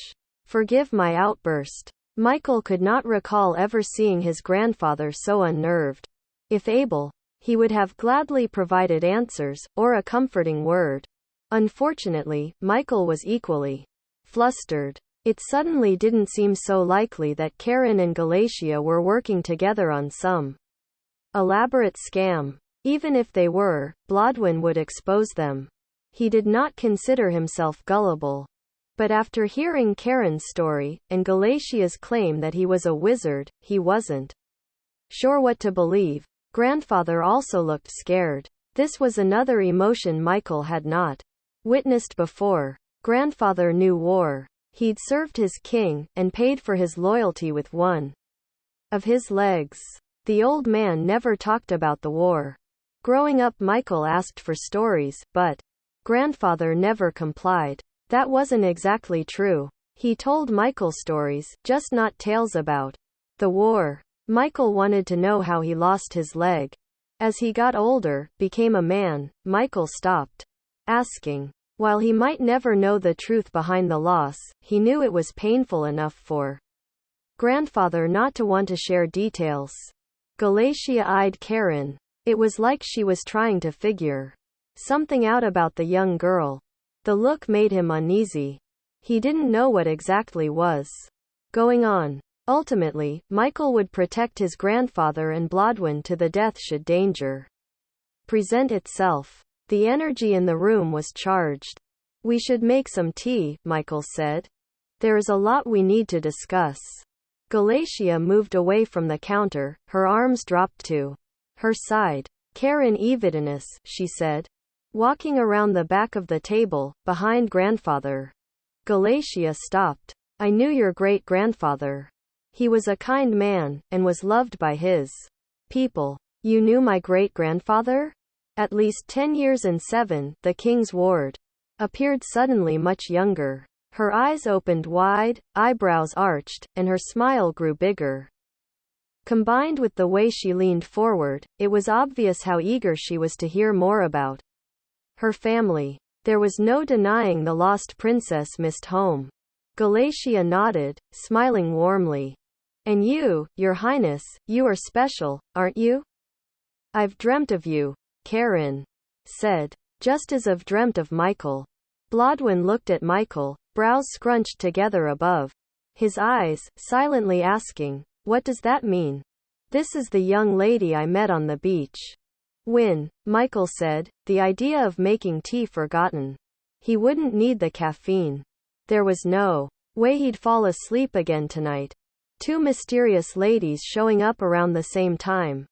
Forgive my outburst. Michael could not recall ever seeing his grandfather so unnerved. If able, he would have gladly provided answers, or a comforting word. Unfortunately, Michael was equally flustered. It suddenly didn't seem so likely that Karen and Galatia were working together on some elaborate scam. Even if they were, Blodwin would expose them. He did not consider himself gullible. But after hearing Karen's story, and Galatia's claim that he was a wizard, he wasn't sure what to believe. Grandfather also looked scared. This was another emotion Michael had not witnessed before. Grandfather knew war. He'd served his king, and paid for his loyalty with one of his legs. The old man never talked about the war. Growing up, Michael asked for stories, but grandfather never complied. That wasn't exactly true. He told Michael stories, just not tales about the war. Michael wanted to know how he lost his leg. As he got older, became a man, Michael stopped asking. While he might never know the truth behind the loss, he knew it was painful enough for grandfather not to want to share details. Galatia eyed Karen. It was like she was trying to figure Something out about the young girl. The look made him uneasy. He didn't know what exactly was going on. Ultimately, Michael would protect his grandfather and Blodwen to the death should danger present itself. The energy in the room was charged. We should make some tea, Michael said. There is a lot we need to discuss. Galatia moved away from the counter, her arms dropped to her side. Karen Evidinus, she said, walking around the back of the table, behind grandfather. Galatia stopped. I knew your great-grandfather. He was a kind man, and was loved by his people. You knew my great-grandfather? At least 10 years and 7, the king's ward appeared suddenly much younger. Her eyes opened wide, eyebrows arched, and her smile grew bigger. Combined with the way she leaned forward, it was obvious how eager she was to hear more about her family. There was no denying the lost princess missed home. Galatia nodded, smiling warmly. And you, your highness, you are special, aren't you? I've dreamt of you, Karen said, just as I've dreamt of Michael. Blodwen looked at Michael, brows scrunched together above his eyes, silently asking, what does that mean? This is the young lady I met on the beach. When, Michael said, the idea of making tea forgotten. He wouldn't need the caffeine. There was no way he'd fall asleep again tonight. 2 mysterious ladies showing up around the same time.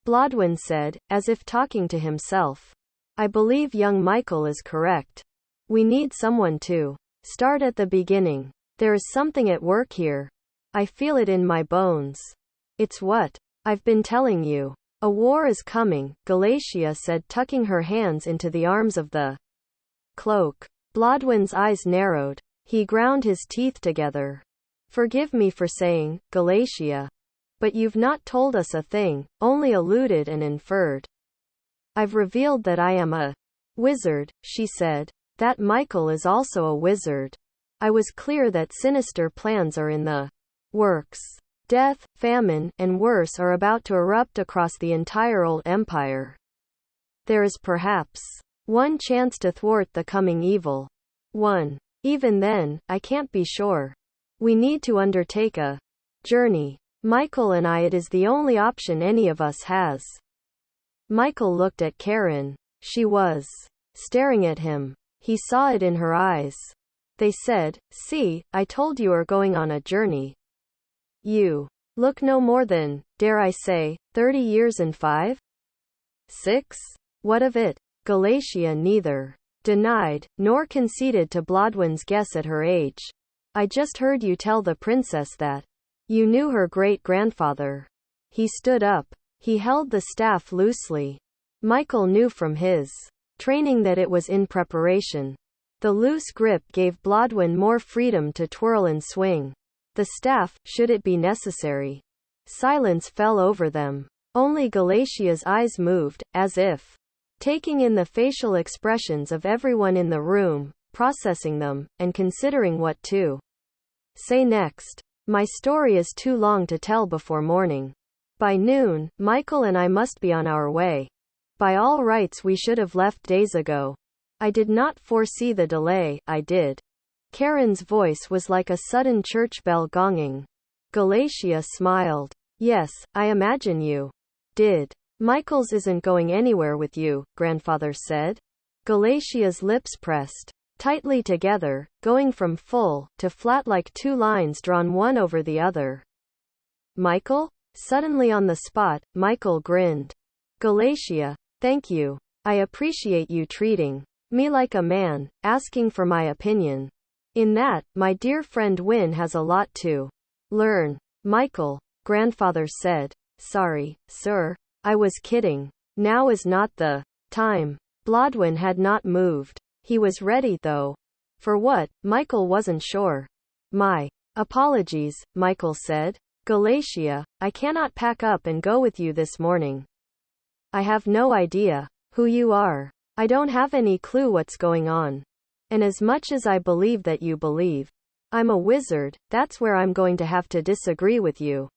Blodwen said, as if talking to himself. I believe young Michael is correct. We need someone to start at the beginning. There is something at work here. I feel it in my bones. It's what I've been telling you. A war is coming, Galatia said, tucking her hands into the arms of the cloak. Blodwen's eyes narrowed. He ground his teeth together. Forgive me for saying, Galatia. But you've not told us a thing, only alluded and inferred. I've revealed that I am a wizard, she said. That Michael is also a wizard. I was clear that sinister plans are in the works. Death, famine, and worse are about to erupt across the entire old empire. There is perhaps one chance to thwart the coming evil. One. Even then, I can't be sure. We need to undertake a journey. Michael and I, it is the only option any of us has. Michael looked at Karen. She was staring at him. He saw it in her eyes. They said, see, I told you are going on a journey. You look no more than, dare I say, 30 years and 5? 6? What of it? Galatia neither denied, nor conceded to Blodwen's guess at her age. I just heard you tell the princess that you knew her great-grandfather. He stood up. He held the staff loosely. Michael knew from his training that it was in preparation. The loose grip gave Blodwen more freedom to twirl and swing the staff, should it be necessary. Silence fell over them. Only Galatia's eyes moved, as if taking in the facial expressions of everyone in the room, processing them, and considering what to say next. My story is too long to tell before morning. By noon, Michael and I must be on our way. By all rights we should have left days ago. I did not foresee the delay, I did. Karen's voice was like a sudden church bell gonging. Galatia smiled. Yes, I imagine you did. Michael's isn't going anywhere with you, grandfather said. Galatia's lips pressed tightly together, going from full to flat like 2 lines drawn one over the other. Michael? Suddenly on the spot, Michael grinned. Galatia, thank you. I appreciate you treating me like a man, asking for my opinion. In that, my dear friend Wynne has a lot to learn. Michael, grandfather said. Sorry, sir. I was kidding. Now is not the time. Blodwen had not moved. He was ready, though. For what? Michael wasn't sure. My apologies, Michael said. Galatia, I cannot pack up and go with you this morning. I have no idea who you are. I don't have any clue what's going on. And as much as I believe that you believe I'm a wizard, that's where I'm going to have to disagree with you.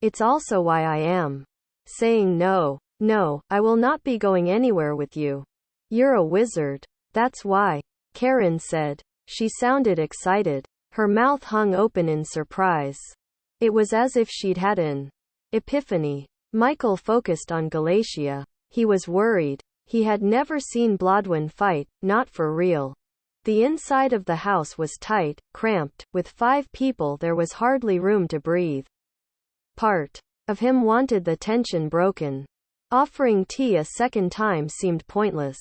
It's also why I am saying no. No, I will not be going anywhere with you. You're a wizard. That's why, Karen said. She sounded excited. Her mouth hung open in surprise. It was as if she'd had an epiphany. Michael focused on Galatia. He was worried. He had never seen Blodwyn fight, not for real. The inside of the house was tight, cramped. With 5 people there was hardly room to breathe. Part of him wanted the tension broken. Offering tea a second time seemed pointless.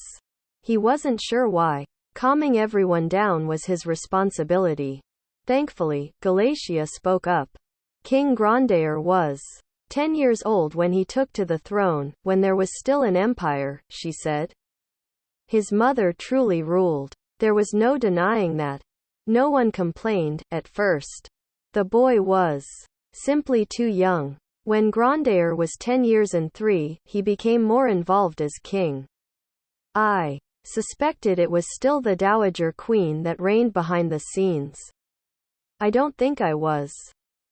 He wasn't sure why. Calming everyone down was his responsibility. Thankfully, Galatia spoke up. King Grondair was 10 years old when he took to the throne, when there was still an empire, she said. His mother truly ruled. There was no denying that. No one complained, at first. The boy was simply too young. When Grondair was 10 years and 3, he became more involved as king. I suspected it was still the Dowager Queen that reigned behind the scenes. I don't think I was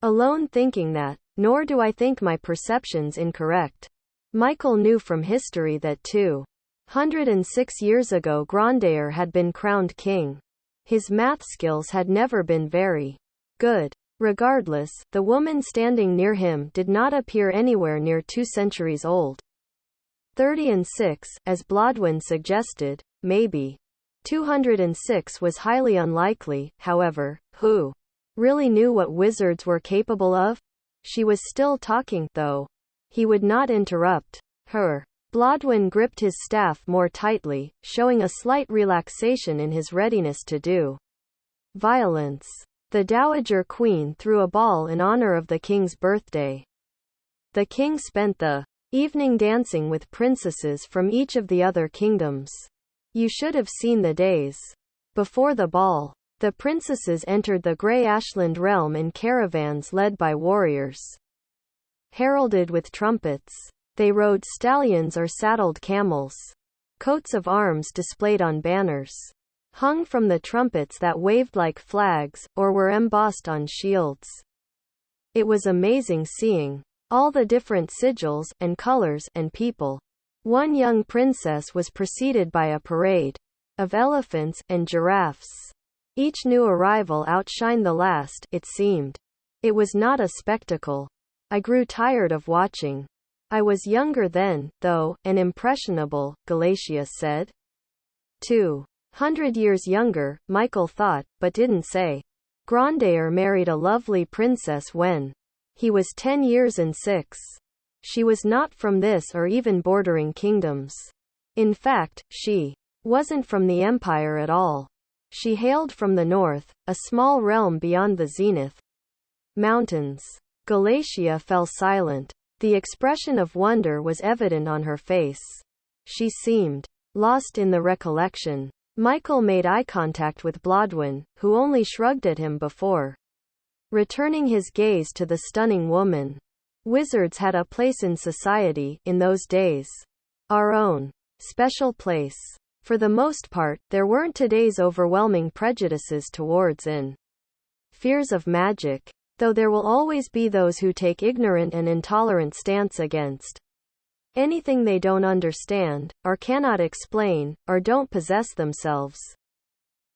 alone thinking that, nor do I think my perception's incorrect. Michael knew from history that 206 years ago Grondair had been crowned king. His math skills had never been very good. Regardless, the woman standing near him did not appear anywhere near 2 centuries old. 36, as Blodwyn suggested, maybe. 206 was highly unlikely, however. Who really knew what wizards were capable of? She was still talking, though. He would not interrupt her. Blodwyn gripped his staff more tightly, showing a slight relaxation in his readiness to do violence. The Dowager Queen threw a ball in honor of the king's birthday. The king spent the evening dancing with princesses from each of the other kingdoms. You should have seen the days before the ball. The princesses entered the Grey Ashland realm in caravans led by warriors, heralded with trumpets. They rode stallions or saddled camels. Coats of arms displayed on banners hung from the trumpets that waved like flags, or were embossed on shields. It was amazing seeing all the different sigils, and colors, and people. One young princess was preceded by a parade of elephants, and giraffes. Each new arrival outshined the last, it seemed. It was not a spectacle I grew tired of watching. I was younger then, though, and impressionable, Galatia said. 200 years younger, Michael thought, but didn't say. Grondair married a lovely princess when he was 10 years and 6. She was not from this or even bordering kingdoms. In fact, she wasn't from the empire at all. She hailed from the north, a small realm beyond the zenith mountains. Galatia fell silent. The expression of wonder was evident on her face. She seemed lost in the recollection. Michael made eye contact with Blodwyn, who only shrugged at him before returning his gaze to the stunning woman. Wizards had a place in society, in those days. Our own special place. For the most part, there weren't today's overwhelming prejudices towards and fears of magic. Though there will always be those who take ignorant and intolerant stance against anything they don't understand, or cannot explain, or don't possess themselves.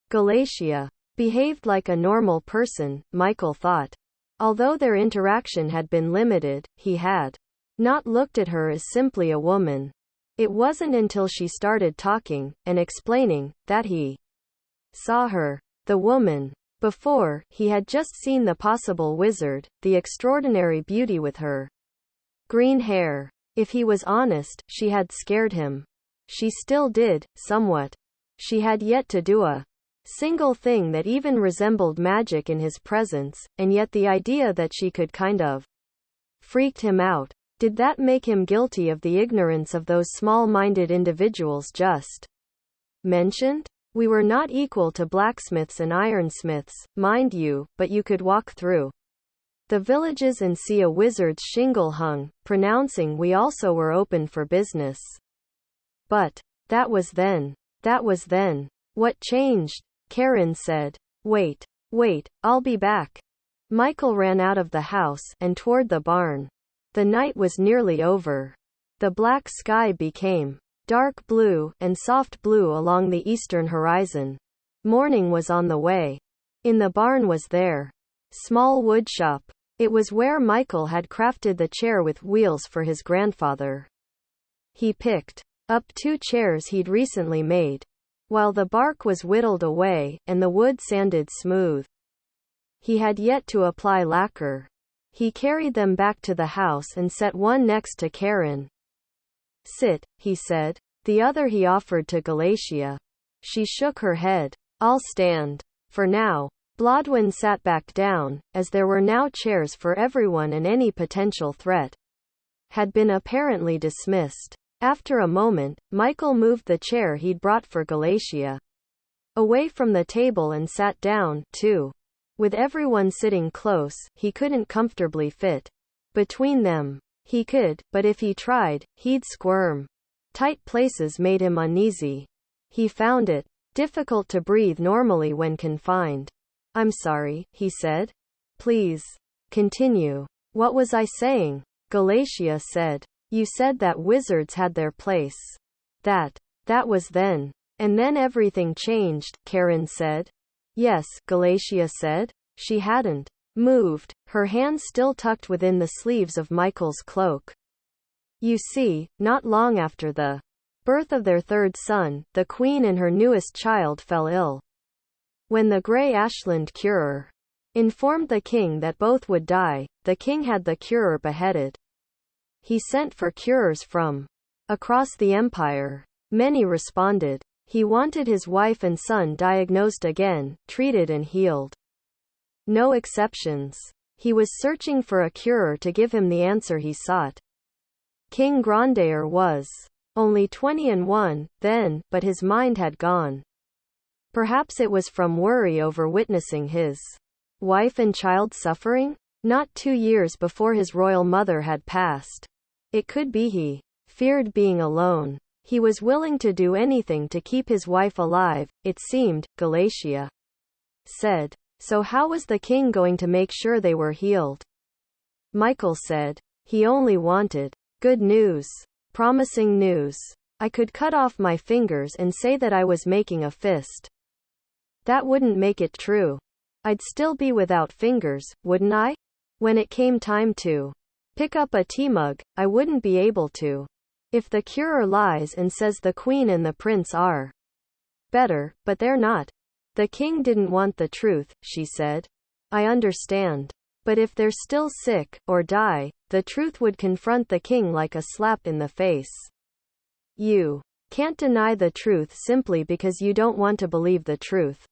Galatia behaved like a normal person, Michael thought. Although their interaction had been limited, he had not looked at her as simply a woman. It wasn't until she started talking, and explaining, that he saw her, the woman. Before, he had just seen the possible wizard, the extraordinary beauty with her green hair. If he was honest, she had scared him. She still did, somewhat. She had yet to do a single thing that even resembled magic in his presence, and yet the idea that she could kind of freaked him out. Did that make him guilty of the ignorance of those small-minded individuals just mentioned? We were not equal to blacksmiths and ironsmiths, mind you, but you could walk through the villages and see a wizard's shingle hung, pronouncing we also were open for business. But that was then. That was then. What changed? Karen said. Wait, I'll be back. Michael ran out of the house, and toward the barn. The night was nearly over. The black sky became dark blue, and soft blue along the eastern horizon. Morning was on the way. In the barn was their small wood shop. It was where Michael had crafted the chair with wheels for his grandfather. He picked up 2 chairs he'd recently made. While the bark was whittled away, and the wood sanded smooth, he had yet to apply lacquer. He carried them back to the house and set one next to Karen. "Sit," he said. The other he offered to Galatia. She shook her head. "I'll stand. For now." Blodwyn sat back down, as there were now chairs for everyone and any potential threat had been apparently dismissed. After a moment, Michael moved the chair he'd brought for Galatia away from the table and sat down, too. With everyone sitting close, he couldn't comfortably fit between them. He could, but if he tried, he'd squirm. Tight places made him uneasy. He found it difficult to breathe normally when confined. "I'm sorry," he said. "Please. Continue." "What was I saying?" Galatia said. "You said that wizards had their place. That was then. And then everything changed," Karen said. "Yes," Galatia said. She hadn't moved, her hands still tucked within the sleeves of Michael's cloak. "You see, not long after the birth of their 3rd son, the queen and her newest child fell ill. When the Grey Ashland curer informed the king that both would die, the king had the curer beheaded. He sent for curers from across the empire. Many responded. He wanted his wife and son diagnosed again, treated and healed. No exceptions. He was searching for a curer to give him the answer he sought. King Grandair was only 21 then, but his mind had gone. Perhaps it was from worry over witnessing his wife and child suffering? Not 2 years before his royal mother had passed. It could be he feared being alone. He was willing to do anything to keep his wife alive, it seemed, Galatia said. So how was the king going to make sure they were healed? Michael said. He only wanted good news. Promising news. I could cut off my fingers and say that I was making a fist. That wouldn't make it true. I'd still be without fingers, wouldn't I? When it came time to pick up a tea mug, I wouldn't be able to. If the curer lies and says the queen and the prince are better, but they're not. The king didn't want the truth, she said. I understand. But if they're still sick, or die, the truth would confront the king like a slap in the face. You can't deny the truth simply because you don't want to believe the truth.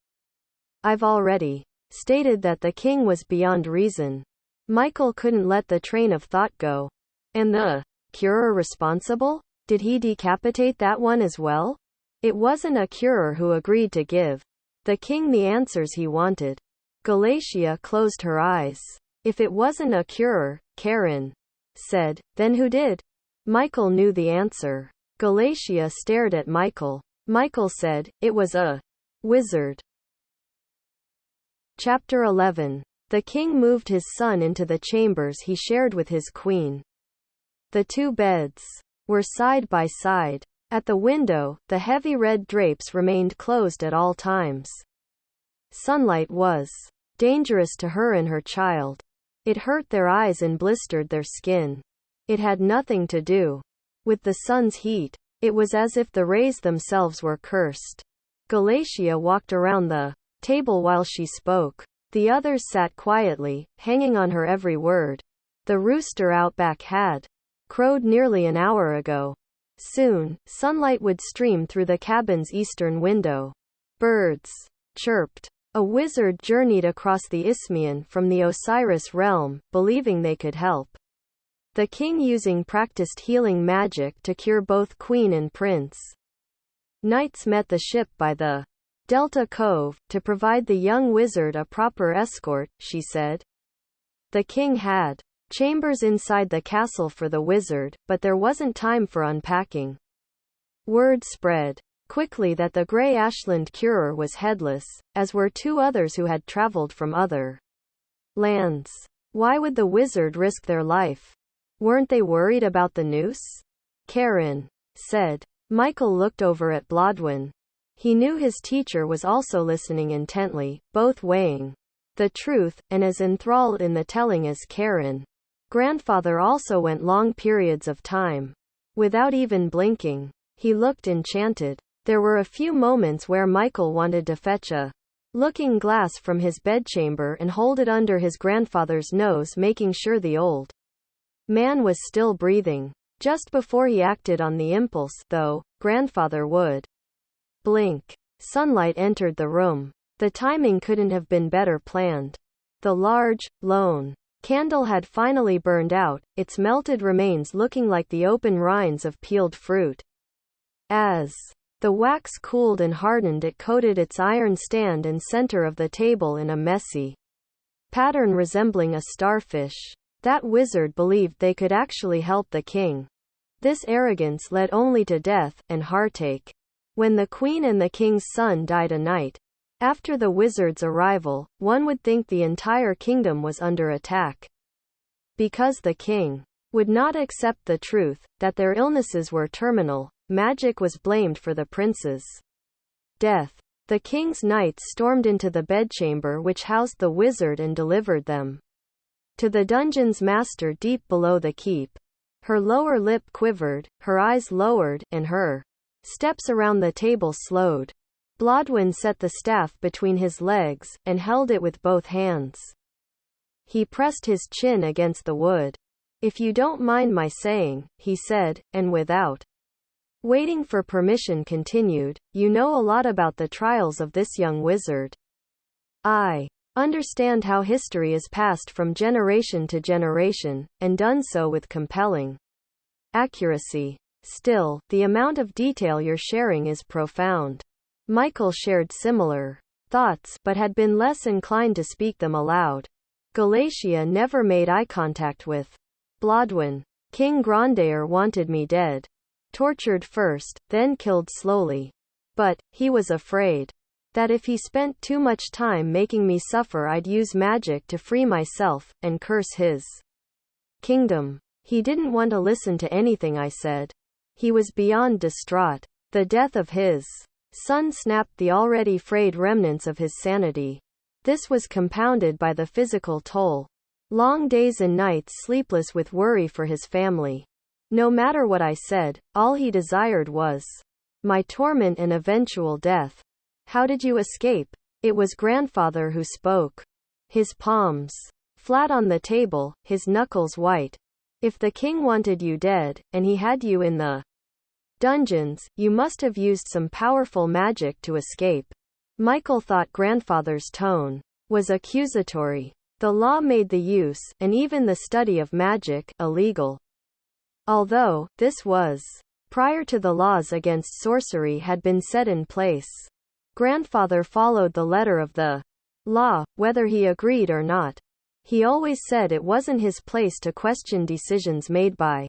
I've already stated that the king was beyond reason. Michael couldn't let the train of thought go. And the curer responsible? Did he decapitate that one as well? It wasn't a curer who agreed to give the king the answers he wanted. Galatia closed her eyes. If it wasn't a curer, Karen said, then who did? Michael knew the answer. Galatia stared at Michael. Michael said, it was a wizard. Chapter 11. The king moved his son into the chambers he shared with his queen. The 2 beds were side by side. At the window, the heavy red drapes remained closed at all times. Sunlight was dangerous to her and her child. It hurt their eyes and blistered their skin. It had nothing to do with the sun's heat. It was as if the rays themselves were cursed. Galatia walked around the table while she spoke. The others sat quietly, hanging on her every word. The rooster out back had crowed nearly an hour ago. Soon, sunlight would stream through the cabin's eastern window. Birds chirped. A wizard journeyed across the Isthmian from the Osiris realm, believing they could help the king using practiced healing magic to cure both queen and prince. Knights met the ship by the Delta Cove, to provide the young wizard a proper escort, she said. The king had chambers inside the castle for the wizard, but there wasn't time for unpacking. Word spread quickly that the Grey Ashland curer was headless, as were 2 others who had traveled from other lands. Why would the wizard risk their life? Weren't they worried about the noose? Karen said. Michael looked over at Blodwin. He knew his teacher was also listening intently, both weighing the truth, and as enthralled in the telling as Karen. Grandfather also went long periods of time without even blinking. He looked enchanted. There were a few moments where Michael wanted to fetch a looking glass from his bedchamber and hold it under his grandfather's nose, making sure the old man was still breathing. Just before he acted on the impulse, though, grandfather would blink. Sunlight entered the room. The timing couldn't have been better planned. The large, lone candle had finally burned out, its melted remains looking like the open rinds of peeled fruit. As the wax cooled and hardened, it coated its iron stand and center of the table in a messy pattern resembling a starfish. That wizard believed they could actually help the king. This arrogance led only to death and heartache. When the queen and the king's son died a night after the wizard's arrival, one would think the entire kingdom was under attack. Because the king would not accept the truth that their illnesses were terminal, magic was blamed for the prince's death. The king's knights stormed into the bedchamber which housed the wizard and delivered them to the dungeon's master deep below the keep. Her lower lip quivered, her eyes lowered, and her steps around the table slowed. Blodwin set the staff between his legs, and held it with both hands. He pressed his chin against the wood. "If you don't mind my saying," he said, and without waiting for permission continued, "You know a lot about the trials of this young wizard. I understand how history is passed from generation to generation, and done so with compelling accuracy. Still, the amount of detail you're sharing is profound." Michael shared similar thoughts, but had been less inclined to speak them aloud. Galatia never made eye contact with Blodwin. "King Grandair wanted me dead. Tortured first, then killed slowly. But he was afraid that if he spent too much time making me suffer, I'd use magic to free myself, and curse his kingdom. He didn't want to listen to anything I said. He was beyond distraught. The death of his son snapped the already frayed remnants of his sanity. This was compounded by the physical toll. Long days and nights sleepless with worry for his family. No matter what I said, all he desired was my torment and eventual death." "How did you escape?" It was grandfather who spoke. His palms flat on the table, his knuckles white. "If the king wanted you dead, and he had you in the dungeons, you must have used some powerful magic to escape." Michael thought grandfather's tone was accusatory. The law made the use, and even the study of magic, illegal. Although, this was prior to the laws against sorcery had been set in place. Grandfather followed the letter of the law, whether he agreed or not. He always said it wasn't his place to question decisions made by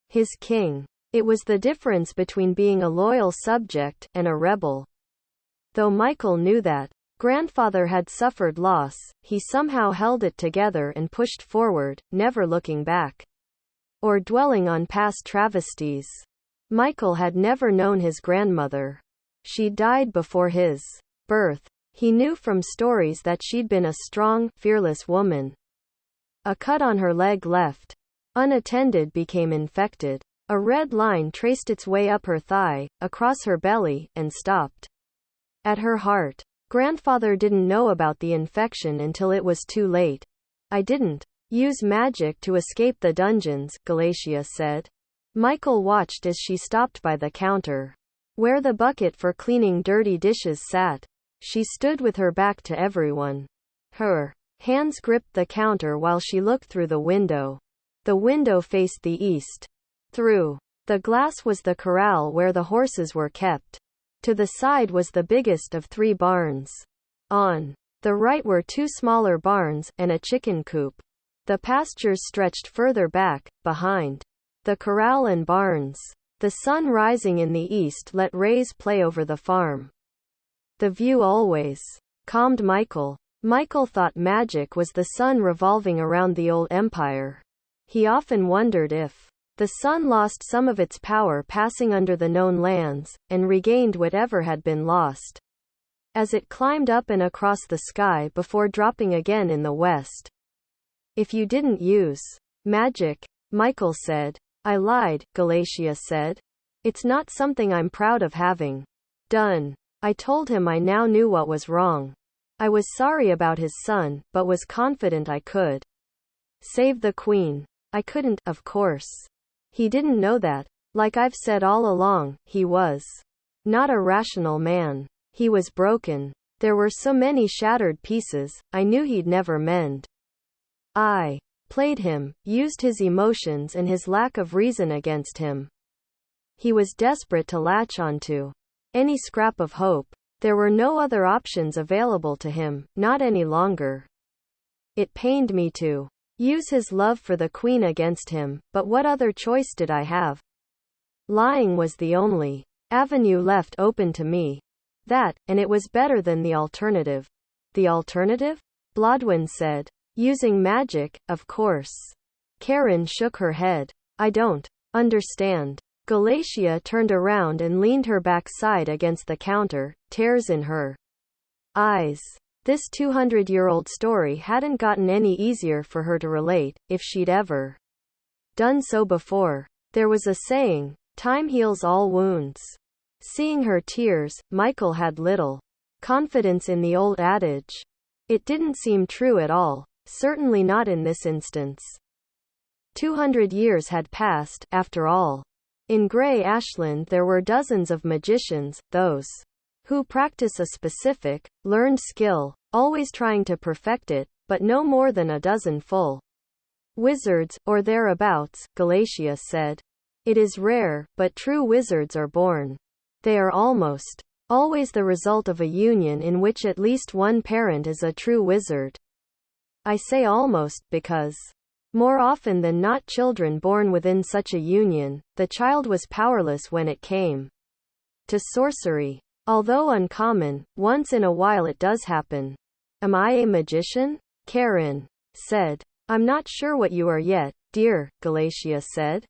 his king. It was the difference between being a loyal subject and a rebel. Though Michael knew that grandfather had suffered loss, he somehow held it together and pushed forward, never looking back or dwelling on past travesties. Michael had never known his grandmother. She'd died before his birth. He knew from stories that she'd been a strong, fearless woman. A cut on her leg left unattended became infected. A red line traced its way up her thigh, across her belly, and stopped at her heart. Grandfather didn't know about the infection until it was too late. "I didn't use magic to escape the dungeons," Galatia said. Michael watched as she stopped by the counter, where the bucket for cleaning dirty dishes sat. She stood with her back to everyone. Her hands gripped the counter while she looked through the window. The window faced the east. Through the glass was the corral where the horses were kept. To the side was the biggest of 3 barns. On the right were 2 smaller barns, and a chicken coop. The pastures stretched further back, behind the corral and barns. The sun rising in the east let rays play over the farm. The view always calmed Michael. Michael thought magic was the sun revolving around the old empire. He often wondered if The sun lost some of its power passing under the known lands, and regained whatever had been lost as it climbed up and across the sky before dropping again in the west. If you didn't use magic, Michael said. I lied, Galatia said. It's not something I'm proud of having done. I told him I now knew what was wrong. I was sorry about his son, but was confident I could save the queen. I couldn't, of course. He didn't know that. Like I've said all along, he was not a rational man. He was broken. There were so many shattered pieces, I knew he'd never mend. I played him, used his emotions and his lack of reason against him. He was desperate to latch onto any scrap of hope. There were no other options available to him, not any longer. It pained me to use his love for the queen against him, but what other choice did I have? Lying was the only avenue left open to me. That, and it was better than the alternative. The alternative? Blodwyn said. Using magic, of course. Karen shook her head. I don't understand. Galatia turned around and leaned her backside against the counter, tears in her eyes. This 200-year-old story hadn't gotten any easier for her to relate, if she'd ever done so before. There was a saying, time heals all wounds. Seeing her tears, Michael had little confidence in the old adage. It didn't seem true at all, certainly not in this instance. 200 years had passed, after all. In Grey Ashland there were dozens of magicians, those who practice a specific, learned skill, always trying to perfect it, but no more than a dozen full wizards, or thereabouts, Galatia said. It is rare, but true wizards are born. They are almost always the result of a union in which at least one parent is a true wizard. I say almost, because more often than not children born within such a union, the child was powerless when it came to sorcery. Although uncommon, once in a while it does happen. Am I a magician? Karen said. I'm not sure what you are yet, dear, Galatia said.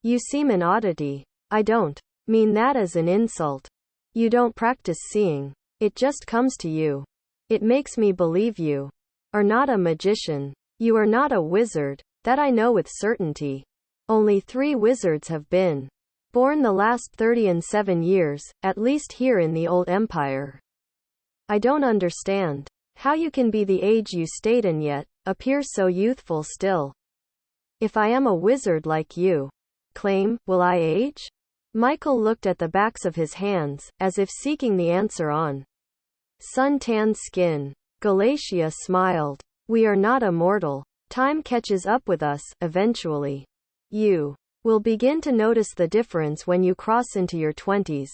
You seem an oddity. I don't mean that as an insult. You don't practice seeing. It just comes to you. It makes me believe you are not a magician. You are not a wizard, that I know with certainty. Only 3 wizards have been born the last 37 years, at least here in the old empire. I don't understand how you can be the age you state and yet appear so youthful still. If I am a wizard like you claim, will I age? Michael looked at the backs of his hands, as if seeking the answer on sun-tanned skin. Galatia smiled. We are not immortal. Time catches up with us, eventually. You will begin to notice the difference when you cross into your 20s.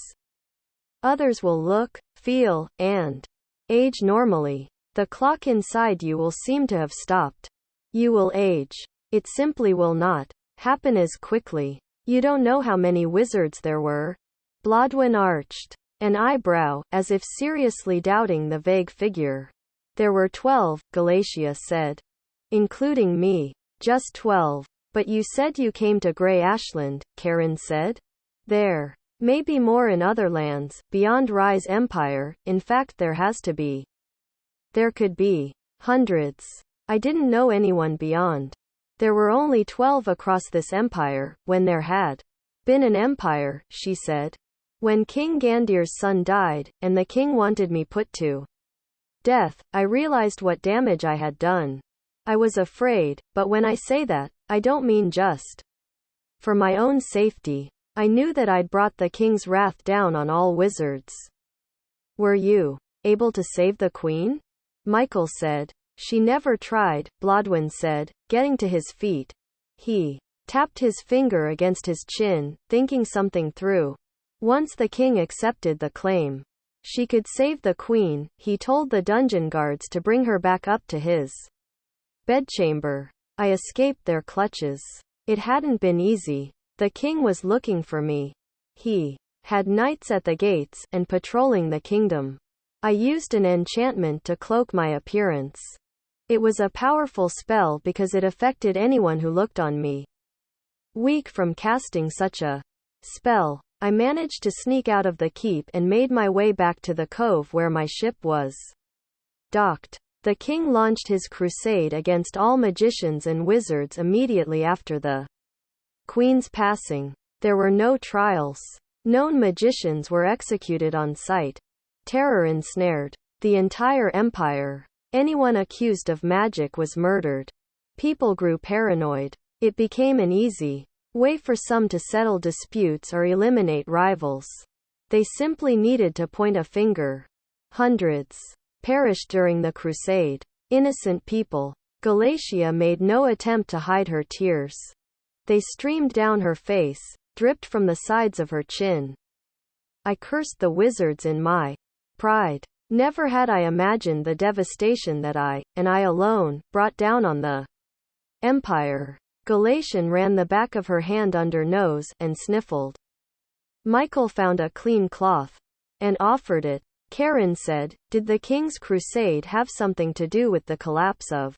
Others will look, feel, and age normally. The clock inside you will seem to have stopped. You will age. It simply will not happen as quickly. You don't know how many wizards there were. Blodwyn arched an eyebrow, as if seriously doubting the vague figure. There were 12, Galatia said. Including me. Just 12. But you said you came to Grey Ashland, Karen said. There may be more in other lands, beyond Rye's empire, in fact there has to be. There could be hundreds. I didn't know anyone beyond. There were only 12 across this empire, when there had been an empire, she said. When King Gandir's son died, and the king wanted me put to death, I realized what damage I had done. I was afraid, but when I say that, I don't mean just for my own safety. I knew that I'd brought the king's wrath down on all wizards. Were you able to save the queen? Michael said. She never tried, Blodwyn said, getting to his feet. He tapped his finger against his chin, thinking something through. Once the king accepted the claim, she could save the queen. He told the dungeon guards to bring her back up to his bedchamber. I escaped their clutches. It hadn't been easy. The king was looking for me. He had knights at the gates, and patrolling the kingdom. I used an enchantment to cloak my appearance. It was a powerful spell because it affected anyone who looked on me. weak from casting such a spell. I managed to sneak out of the keep and made my way back to the cove where my ship was docked. The king launched his crusade against all magicians and wizards immediately after the queen's passing. There were no trials. Known magicians were executed on sight. Terror ensnared the entire empire. Anyone accused of magic was murdered. People grew paranoid. It became an easy way for some to settle disputes or eliminate rivals. They simply needed to point a finger. Hundreds perished during the crusade. Innocent people. Galatia made no attempt to hide her tears. They streamed down her face, dripped from the sides of her chin. I cursed the wizards in my pride. Never had I imagined the devastation that I, and I alone, brought down on the empire. Galatian ran the back of her hand under nose, and sniffled. Michael found a clean cloth and offered it. Karen said, "Did the king's crusade have something to do with the collapse of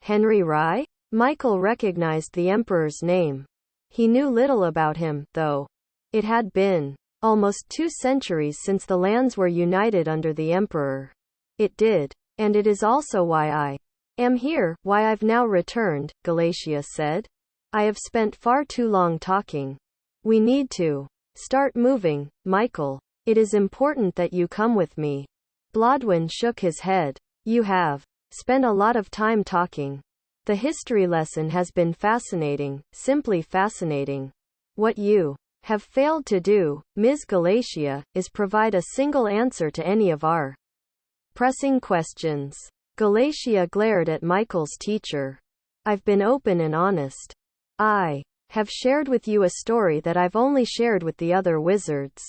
Henry Rye?" Michael recognized the emperor's name. He knew little about him, though. It had been almost 2 centuries since the lands were united under the emperor. It did. And it is also why I am here, why I've now returned, Galatia said. I have spent far too long talking. We need to start moving, Michael. It is important that you come with me. Blodwin shook his head. You have spent a lot of time talking. The history lesson has been fascinating, simply fascinating. What you have failed to do, Ms. Galatia, is provide a single answer to any of our pressing questions. Galatia glared at Michael's teacher. I've been open and honest. I have shared with you a story that I've only shared with the other wizards.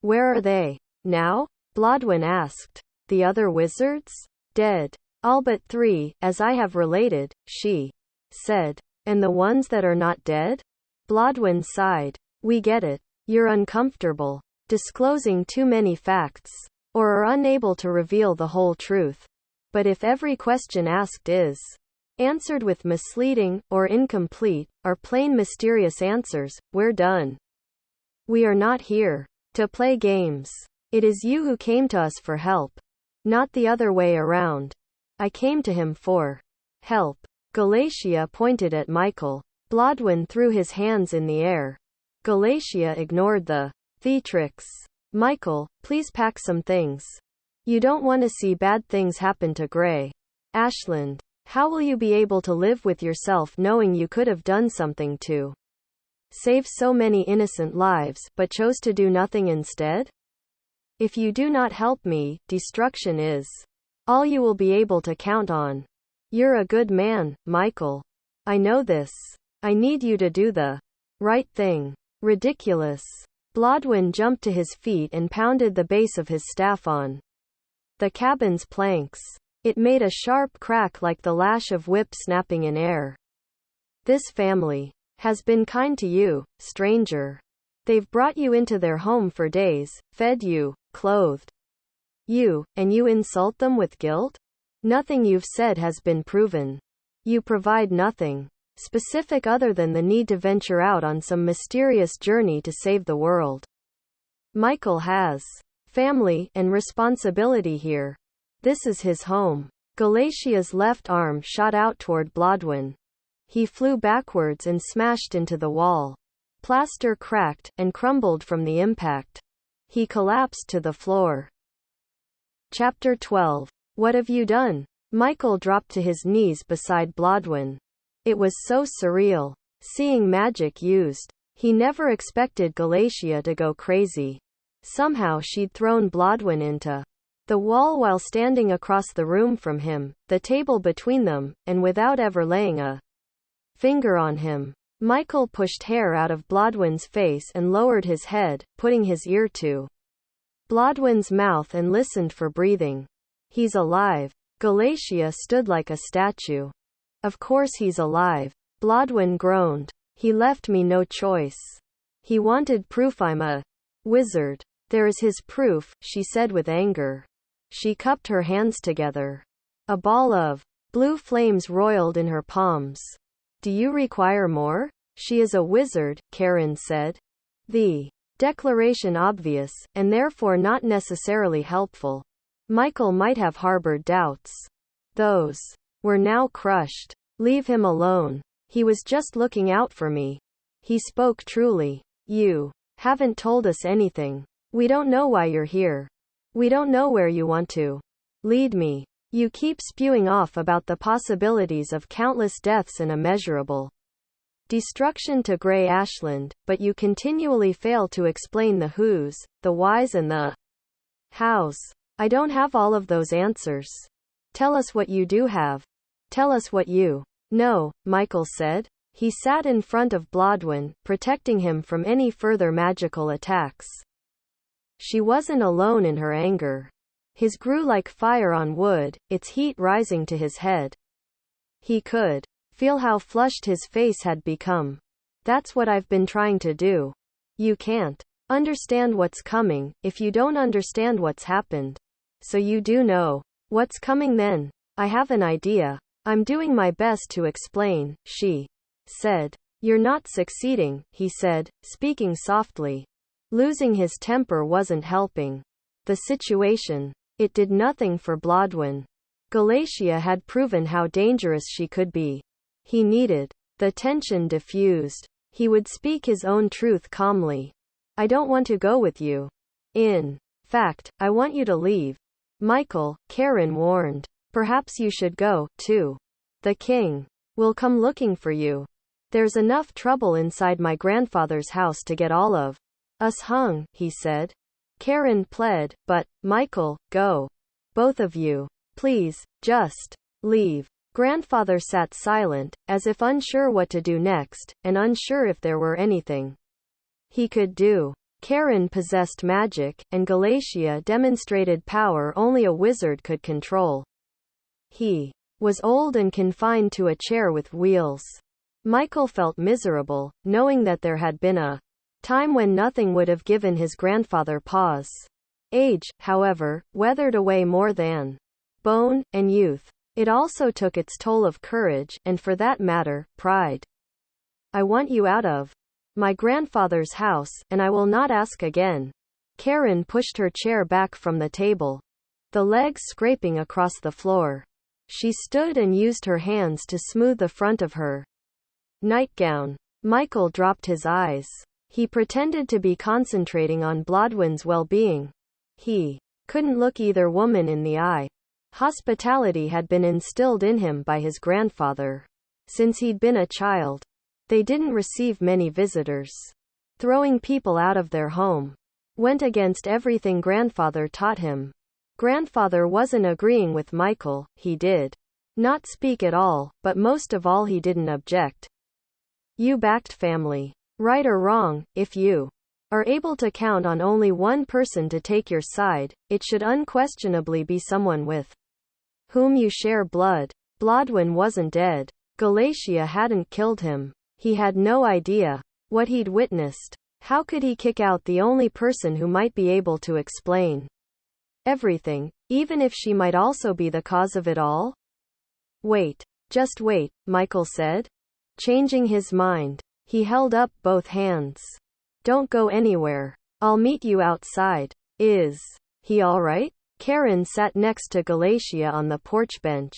Where are they now? Blodwin asked. The other wizards? Dead. All but 3, as I have related, she said. And the ones that are not dead? Blodwin sighed. We get it. You're uncomfortable disclosing too many facts, or are unable to reveal the whole truth. But if every question asked is answered with misleading, or incomplete, or plain mysterious answers, we're done. We are not here to play games. It is you who came to us for help, not the other way around. I came to him for help. Galatia pointed at Michael. Blodwin threw his hands in the air. Galatia ignored the theatrics. Michael, please pack some things. You don't want to see bad things happen to Gray. Ashland. How will you be able to live with yourself knowing you could have done something to save so many innocent lives, but chose to do nothing instead? If you do not help me, destruction is all you will be able to count on. You're a good man, Michael. I know this. I need you to do the right thing. Ridiculous. Blodwin jumped to his feet and pounded the base of his staff on the cabin's planks. It made a sharp crack like the lash of whip snapping in air. This family has been kind to you, stranger. They've brought you into their home for days, fed you, clothed you, and you insult them with guilt? Nothing you've said has been proven. You provide nothing specific other than the need to venture out on some mysterious journey to save the world. Michael has family and responsibility here. This is his home. Galatia's left arm shot out toward Blodwin. He flew backwards and smashed into the wall. Plaster cracked and crumbled from the impact. He collapsed to the floor. Chapter 12. What have you done? Michael dropped to his knees beside Blodwin. It was so surreal, seeing magic used. He never expected Galatia to go crazy. Somehow she'd thrown Blodwin into the wall while standing across the room from him, the table between them, and without ever laying a finger on him. Michael pushed hair out of Blodwin's face and lowered his head, putting his ear to Blodwin's mouth and listened for breathing. He's alive. Galatia stood like a statue. Of course he's alive. Blodwin groaned. He left me no choice. He wanted proof I'm a wizard. There is his proof, she said with anger. She cupped her hands together. A ball of blue flames roiled in her palms. Do you require more? She is a wizard, Karen said. The declaration obvious, and therefore not necessarily helpful. Michael might have harbored doubts. Those were now crushed. Leave him alone. He was just looking out for me. He spoke truly. You haven't told us anything. We don't know why you're here. We don't know where you want to lead me. You keep spewing off about the possibilities of countless deaths and immeasurable destruction to Grey Ashland, but you continually fail to explain the whos, the whys and the hows. I don't have all of those answers. Tell us what you do have. Tell us what you know, Michael said. He sat in front of Blodwyn, protecting him from any further magical attacks. She wasn't alone in her anger. His grew like fire on wood, its heat rising to his head. He could feel how flushed his face had become. That's what I've been trying to do. You can't understand what's coming, if you don't understand what's happened. So you do know what's coming then. I have an idea. I'm doing my best to explain, she said. You're not succeeding, he said, speaking softly. Losing his temper wasn't helping the situation. It did nothing for Blodwyn. Galatia had proven how dangerous she could be. He needed the tension diffused. He would speak his own truth calmly. I don't want to go with you. In fact, I want you to leave. Michael, Karen warned. Perhaps you should go, too. The king will come looking for you. There's enough trouble inside my grandfather's house to get all of us hung, he said. Karen pled, but, Michael, go. Both of you. Please, just leave. Grandfather sat silent, as if unsure what to do next, and unsure if there were anything he could do. Karen possessed magic, and Galatia demonstrated power only a wizard could control. He was old and confined to a chair with wheels. Michael felt miserable, knowing that there had been a time when nothing would have given his grandfather pause. Age, however, weathered away more than bone and youth. It also took its toll of courage, and for that matter, pride. I want you out of my grandfather's house, and I will not ask again. Karen pushed her chair back from the table, the legs scraping across the floor. She stood and used her hands to smooth the front of her nightgown. Michael dropped his eyes. He pretended to be concentrating on Blodwyn's well-being. He couldn't look either woman in the eye. Hospitality had been instilled in him by his grandfather since he'd been a child. They didn't receive many visitors. Throwing people out of their home went against everything grandfather taught him. Grandfather wasn't agreeing with Michael. He did not speak at all, but most of all he didn't object. You backed family. Right or wrong, if you are able to count on only one person to take your side, it should unquestionably be someone with whom you share blood. Blodwyn wasn't dead. Galatia hadn't killed him. He had no idea what he'd witnessed. How could he kick out the only person who might be able to explain everything, even if she might also be the cause of it all? Wait. Just wait, Michael said, changing his mind. He held up both hands. Don't go anywhere. I'll meet you outside. Is he all right? Karen sat next to Galatia on the porch bench.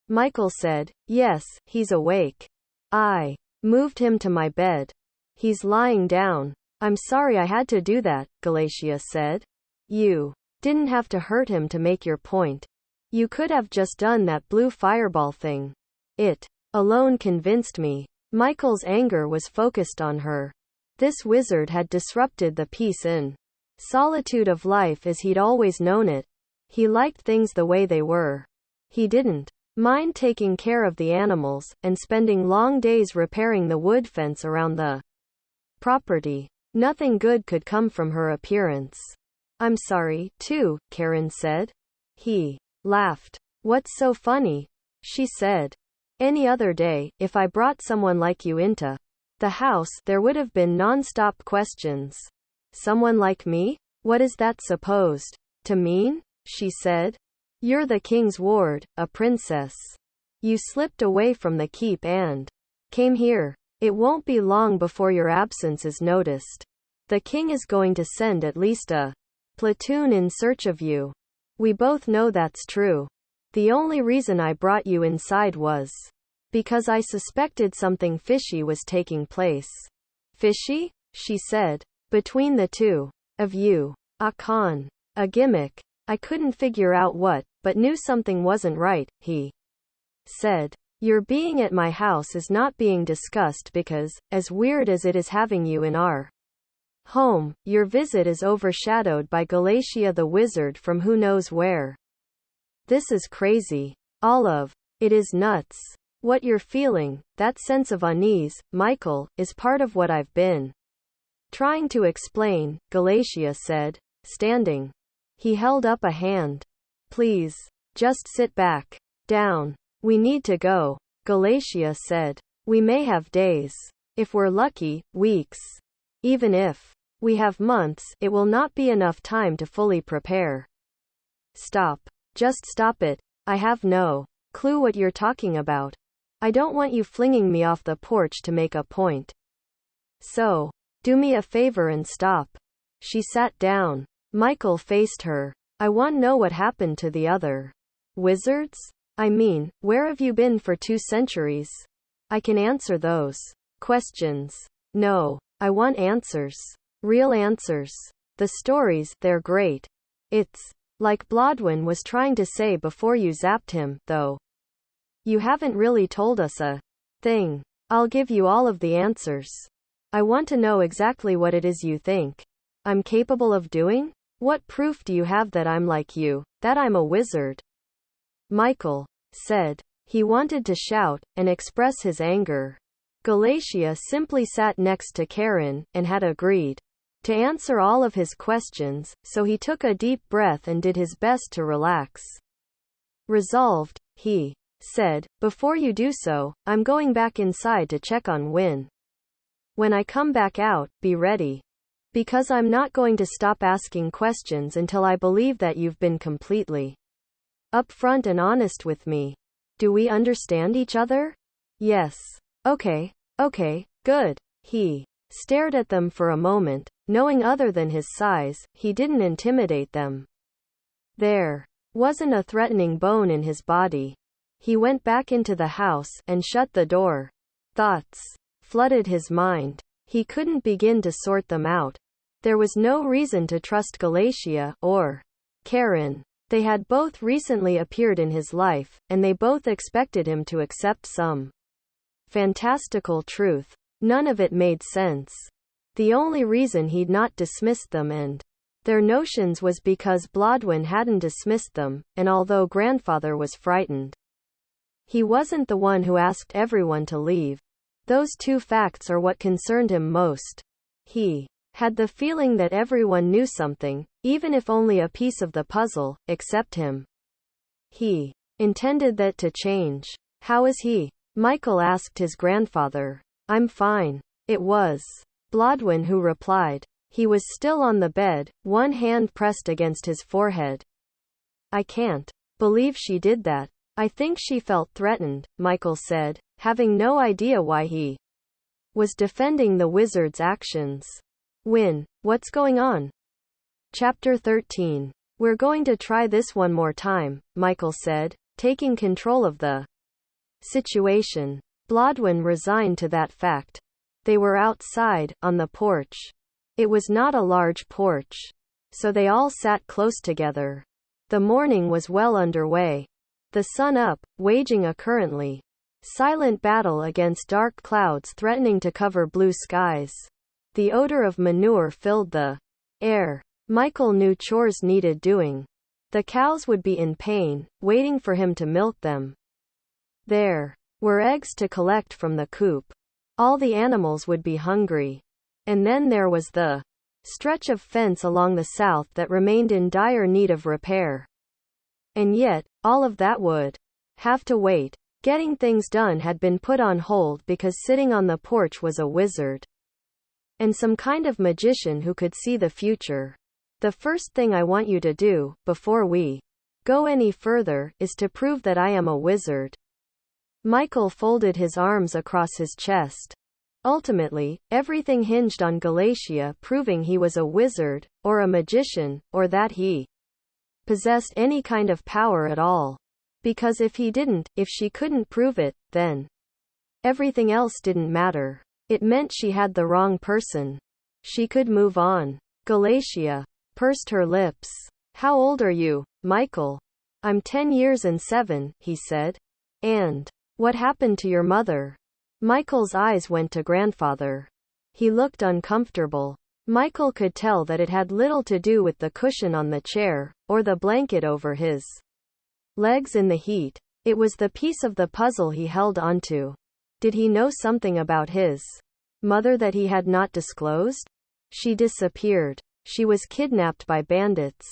Michael said, yes, he's awake. I moved him to my bed. He's lying down. I'm sorry I had to do that, Galatia said. You didn't have to hurt him to make your point. You could have just done that blue fireball thing. It alone convinced me. Michael's anger was focused on her. This wizard had disrupted the peace and solitude of life as he'd always known it. He liked things the way they were. He didn't mind taking care of the animals, and spending long days repairing the wood fence around the property. Nothing good could come from her appearance. I'm sorry, too, Karen said. He laughed. What's so funny? She said. Any other day, if I brought someone like you into the house, there would have been non-stop questions. Someone like me? What is that supposed to mean? She said. You're the king's ward, a princess. You slipped away from the keep and came here. It won't be long before your absence is noticed. The king is going to send at least a platoon in search of you. We both know that's true. The only reason I brought you inside was because I suspected something fishy was taking place. Fishy? She said. Between the two of you. A con. A gimmick. I couldn't figure out what, but knew something wasn't right, he said. Your being at my house is not being discussed because, as weird as it is having you in our home, your visit is overshadowed by Galatia the wizard from who knows where. This is crazy. All of it is nuts. What you're feeling, that sense of unease, Michael, is part of what I've been trying to explain, Galatia said, standing. He held up a hand. Please, just sit back down. We need to go, Galatia said. We may have days. If we're lucky, weeks. Even if we have months, it will not be enough time to fully prepare. Stop. Just stop it. I have no clue what you're talking about. I don't want you flinging me off the porch to make a point. So, do me a favor and stop. She sat down. Michael faced her. I want to know what happened to the other wizards? I mean, where have you been for 2 centuries? I can answer those questions. No, I want answers. Real answers. The stories, they're great. It's like Blodwin was trying to say before you zapped him, though. You haven't really told us a thing. I'll give you all of the answers. I want to know exactly what it is you think I'm capable of doing? What proof do you have that I'm like you, that I'm a wizard? Michael said. He wanted to shout and express his anger. Galatia simply sat next to Karen and had agreed to answer all of his questions, so he took a deep breath and did his best to relax. Resolved, he said, before you do so, I'm going back inside to check on Win. When I come back out, be ready. Because I'm not going to stop asking questions until I believe that you've been completely upfront and honest with me. Do we understand each other? Yes. Okay, good. He stared at them for a moment, knowing other than his size, he didn't intimidate them. There wasn't a threatening bone in his body. He went back into the house and shut the door. Thoughts flooded his mind. He couldn't begin to sort them out. There was no reason to trust Galatia or Karen. They had both recently appeared in his life, and they both expected him to accept some fantastical truth. None of it made sense. The only reason he'd not dismissed them and their notions was because Blodwin hadn't dismissed them, and although grandfather was frightened, he wasn't the one who asked everyone to leave. Those 2 facts are what concerned him most. He had the feeling that everyone knew something, even if only a piece of the puzzle, except him. He intended that to change. How is he? Michael asked his grandfather. I'm fine. It was Blodwin who replied. He was still on the bed, one hand pressed against his forehead. I can't believe she did that. I think she felt threatened, Michael said, having no idea why he was defending the wizard's actions. Win, what's going on? Chapter 13. We're going to try this one more time, Michael said, taking control of the situation. Blodwin resigned to that fact. They were outside, on the porch. It was not a large porch. So they all sat close together. The morning was well underway. The sun up, waging a currently silent battle against dark clouds threatening to cover blue skies. The odor of manure filled the air. Michael knew chores needed doing. The cows would be in pain, waiting for him to milk them. There were eggs to collect from the coop. All the animals would be hungry. And then there was the stretch of fence along the south that remained in dire need of repair. And yet, all of that would have to wait. Getting things done had been put on hold because sitting on the porch was a wizard. And some kind of magician who could see the future. The first thing I want you to do, before we go any further, is to prove that I am a wizard. Michael folded his arms across his chest. Ultimately, everything hinged on Galatia proving he was a wizard, or a magician, or that he possessed any kind of power at all. Because if he didn't, if she couldn't prove it, then everything else didn't matter. It meant she had the wrong person. She could move on. Galatia pursed her lips. How old are you, Michael? I'm 10 years and 7, he said. And what happened to your mother? Michael's eyes went to grandfather. He looked uncomfortable. Michael could tell that it had little to do with the cushion on the chair, or the blanket over his legs in the heat. It was the piece of the puzzle he held onto. Did he know something about his mother that he had not disclosed? She disappeared. She was kidnapped by bandits.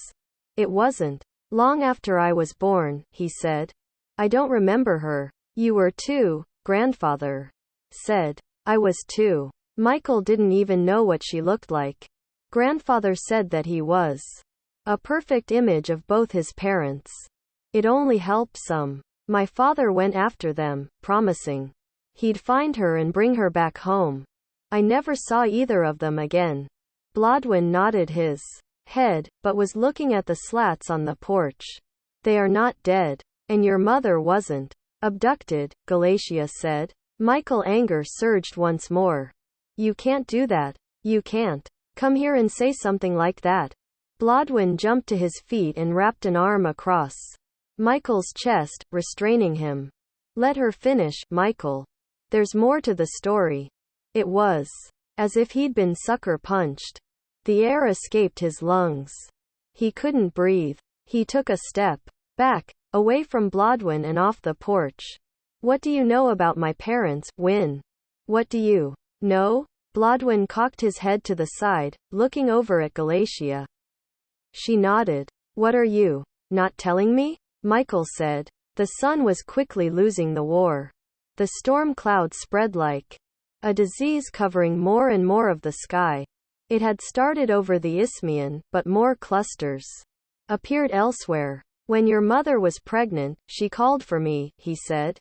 It wasn't long after I was born, he said. I don't remember her. You were 2, grandfather said. I was 2. Michael didn't even know what she looked like. Grandfather said that he was a perfect image of both his parents. It only helped some. My father went after them, promising he'd find her and bring her back home. I never saw either of them again. Blodwin nodded his head, but was looking at the slats on the porch. They are not dead. And your mother wasn't abducted, Galatia said. Michael's anger surged once more. You can't do that. You can't come here and say something like that. Blodwin jumped to his feet and wrapped an arm across Michael's chest, restraining him. Let her finish, Michael. There's more to the story. It was as if he'd been sucker punched. The air escaped his lungs. He couldn't breathe. He took a step back, away from Blodwin and off the porch. What do you know about my parents, Win? What do you know? Blodwin cocked his head to the side, looking over at Galatia. She nodded. What are you not telling me? Michael said. The sun was quickly losing the war. The storm cloud spread like a disease covering more and more of the sky. It had started over the Isthmian, but more clusters appeared elsewhere. When your mother was pregnant, she called for me, he said.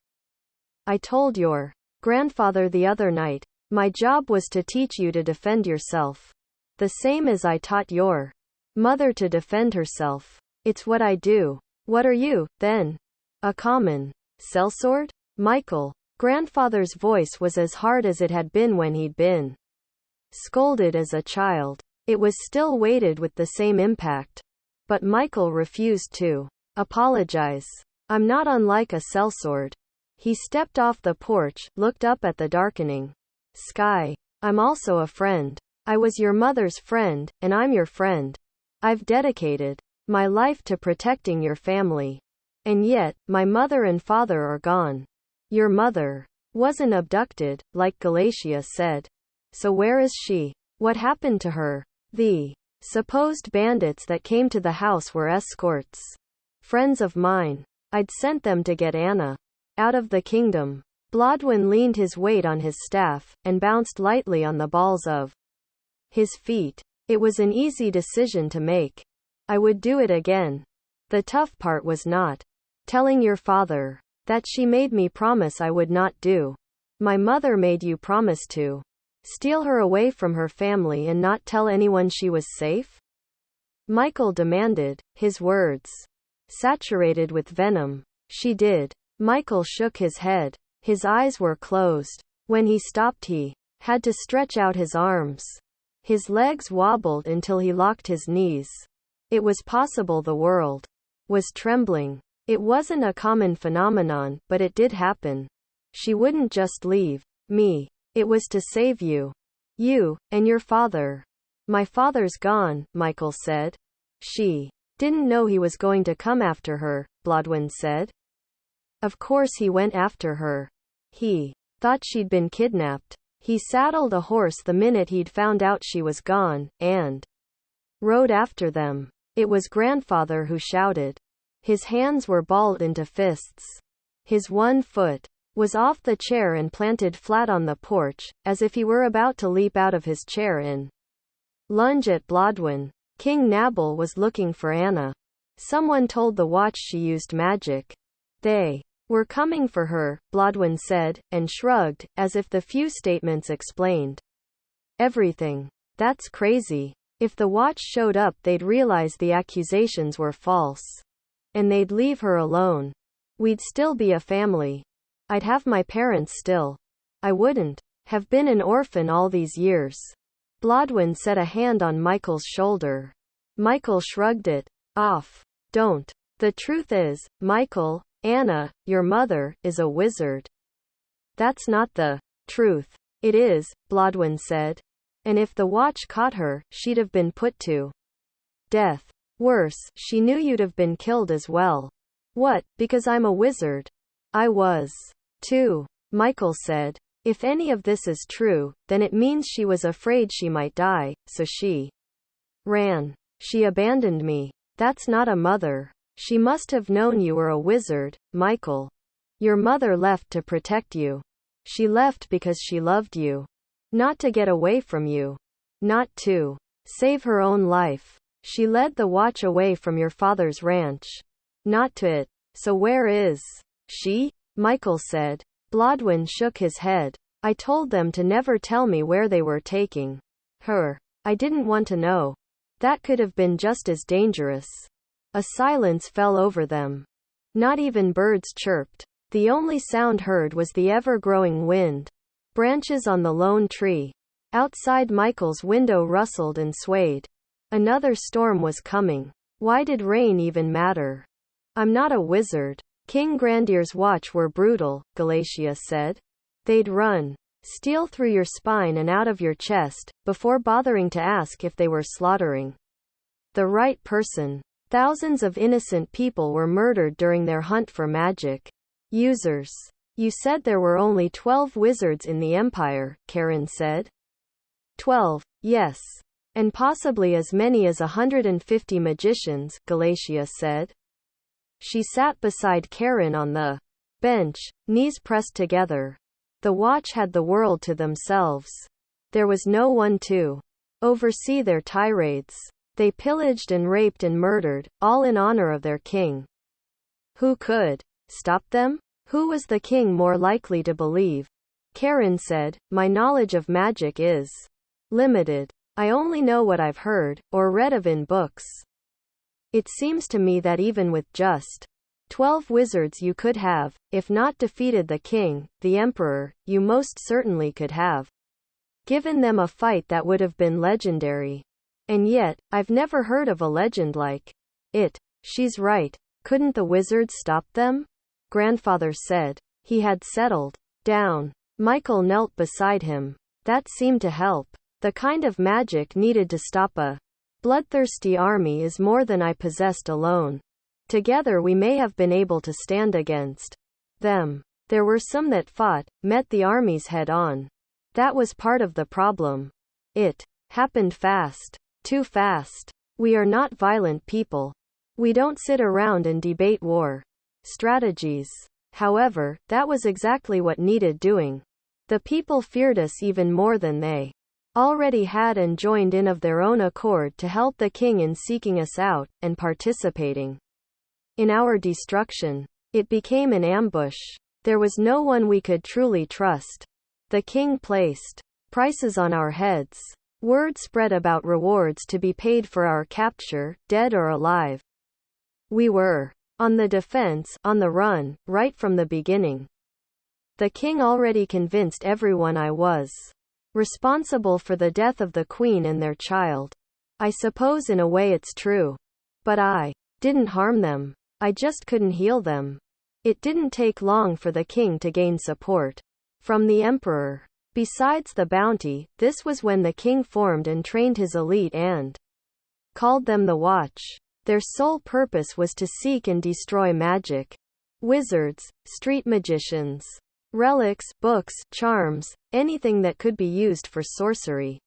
I told your grandfather the other night. My job was to teach you to defend yourself. The same as I taught your mother to defend herself. It's what I do. What are you, then? A common sellsword? Michael. Grandfather's voice was as hard as it had been when he'd been scolded as a child. It was still weighted with the same impact. But Michael refused to apologize. I'm not unlike a sellsword. He stepped off the porch, looked up at the darkening sky. I'm also a friend. I was your mother's friend, and I'm your friend. I've dedicated my life to protecting your family. And yet, my mother and father are gone. Your mother wasn't abducted, like Galatia said. So where is she? What happened to her? The supposed bandits that came to the house were escorts. Friends of mine. I'd sent them to get Anna out of the kingdom. Blodwin leaned his weight on his staff, and bounced lightly on the balls of his feet. It was an easy decision to make. I would do it again. The tough part was not telling your father that she made me promise I would not do. My mother made you promise to steal her away from her family and not tell anyone she was safe? Michael demanded, his words saturated with venom. She did. Michael shook his head. His eyes were closed. When he stopped, he had to stretch out his arms. His legs wobbled until he locked his knees. It was possible the world was trembling. It wasn't a common phenomenon, but it did happen. She wouldn't just leave me. It was to save you. You, and your father. My father's gone, Michael said. She didn't know he was going to come after her, Blodwin said. Of course he went after her. He thought she'd been kidnapped. He saddled a horse the minute he'd found out she was gone, and rode after them. It was grandfather who shouted. His hands were balled into fists. His one foot was off the chair and planted flat on the porch, as if he were about to leap out of his chair and lunge at Blodwin. King Nabal was looking for Anna. Someone told the watch she used magic. They We're coming for her, Blodwyn said, and shrugged, as if the few statements explained everything. That's crazy. If the watch showed up, they'd realize the accusations were false. And they'd leave her alone. We'd still be a family. I'd have my parents still. I wouldn't have been an orphan all these years. Blodwyn set a hand on Michael's shoulder. Michael shrugged it off. Don't. The truth is, Michael, Anna, your mother, is a wizard. That's not the truth. It is, Blodwyn said. And if the watch caught her, she'd have been put to death. Worse, she knew you'd have been killed as well. What, because I'm a wizard? I was, too, Michael said. If any of this is true, then it means she was afraid she might die, so she ran. She abandoned me. That's not a mother. She must have known you were a wizard, Michael. Your mother left to protect you. She left because she loved you. Not to get away from you. Not to save her own life. She led the watch away from your father's ranch. Not to it. So where is she? Michael said. Blodwyn shook his head. I told them to never tell me where they were taking her. I didn't want to know. That could have been just as dangerous. A silence fell over them. Not even birds chirped. The only sound heard was the ever-growing wind. Branches on the lone tree outside Michael's window rustled and swayed. Another storm was coming. Why did rain even matter? I'm not a wizard. King Grandir's watch were brutal, Galatia said. They'd run steel through your spine and out of your chest, before bothering to ask if they were slaughtering the right person. Thousands of innocent people were murdered during their hunt for magic users. You said there were only 12 wizards in the Empire, Karen said. 12, yes. And possibly as many as 150 magicians, Galatia said. She sat beside Karen on the bench, knees pressed together. The watch had the world to themselves. There was no one to oversee their tirades. They pillaged and raped and murdered, all in honor of their king. Who could stop them? Who was the king more likely to believe? Karen said, my knowledge of magic is limited. I only know what I've heard, or read of in books. It seems to me that even with just 12 wizards you could have, if not defeated the king, the emperor, you most certainly could have given them a fight that would have been legendary. And yet, I've never heard of a legend like it. She's right. Couldn't the wizards stop them? Grandfather said. He had settled down. Michael knelt beside him. That seemed to help. The kind of magic needed to stop a bloodthirsty army is more than I possessed alone. Together we may have been able to stand against them. There were some that fought, met the armies head on. That was part of the problem. It happened fast. Too fast. We are not violent people. We don't sit around and debate war strategies. However, that was exactly what needed doing. The people feared us even more than they already had and joined in of their own accord to help the king in seeking us out, and participating in our destruction. It became an ambush. There was no one we could truly trust. The king placed prices on our heads. Word spread about rewards to be paid for our capture, dead or alive. We were on the defense, on the run, right from the beginning. The king already convinced everyone I was responsible for the death of the queen and their child. I suppose in a way it's true. But I didn't harm them. I just couldn't heal them. It didn't take long for the king to gain support from the emperor. Besides the bounty, this was when the king formed and trained his elite and called them the Watch. Their sole purpose was to seek and destroy magic. Wizards, street magicians, relics, books, charms, anything that could be used for sorcery.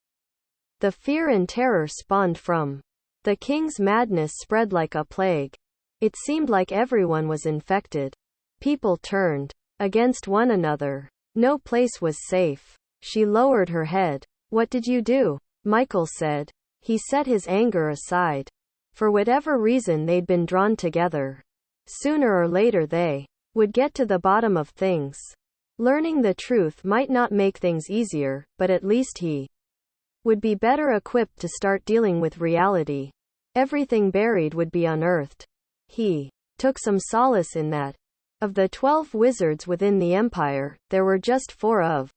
The fear and terror spawned from the king's madness spread like a plague. It seemed like everyone was infected. People turned against one another. No place was safe. She lowered her head. What did you do? Michael said. He set his anger aside. For whatever reason they'd been drawn together. Sooner or later they would get to the bottom of things. Learning the truth might not make things easier, but at least he would be better equipped to start dealing with reality. Everything buried would be unearthed. He took some solace in that. Of the 12 wizards within the Empire, there were just 4 of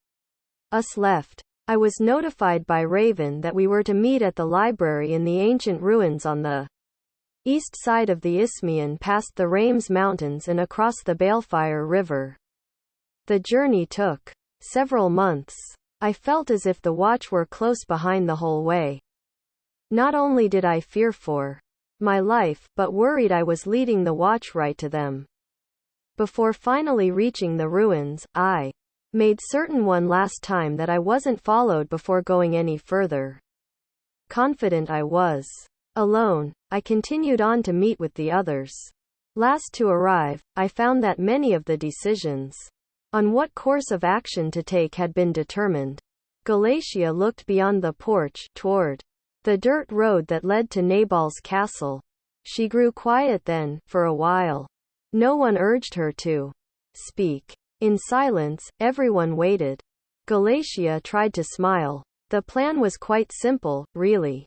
us left. I was notified by Raven that we were to meet at the library in the ancient ruins on the east side of the Isthmian, past the Reims Mountains and across the Balefire River. The journey took several months. I felt as if the watch were close behind the whole way. Not only did I fear for my life, but worried I was leading the watch right to them. Before finally reaching the ruins, I made certain one last time that I wasn't followed before going any further. Confident I was alone, I continued on to meet with the others. Last to arrive, I found that many of the decisions on what course of action to take had been determined. Galatia looked beyond the porch, toward the dirt road that led to Nabal's castle. She grew quiet then, for a while. No one urged her to speak. In silence, everyone waited. Galatia tried to smile. The plan was quite simple, really.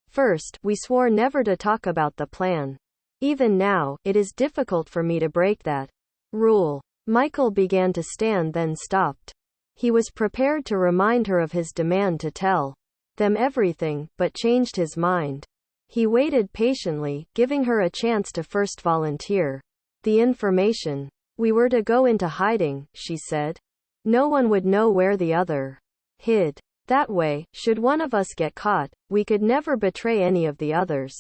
First, we swore never to talk about the plan. Even now, it is difficult for me to break that rule. Michael began to stand, then stopped. He was prepared to remind her of his demand to tell them everything, but changed his mind. He waited patiently, giving her a chance to first volunteer the information. We were to go into hiding, she said. No one would know where the other hid. That way, should one of us get caught, we could never betray any of the others.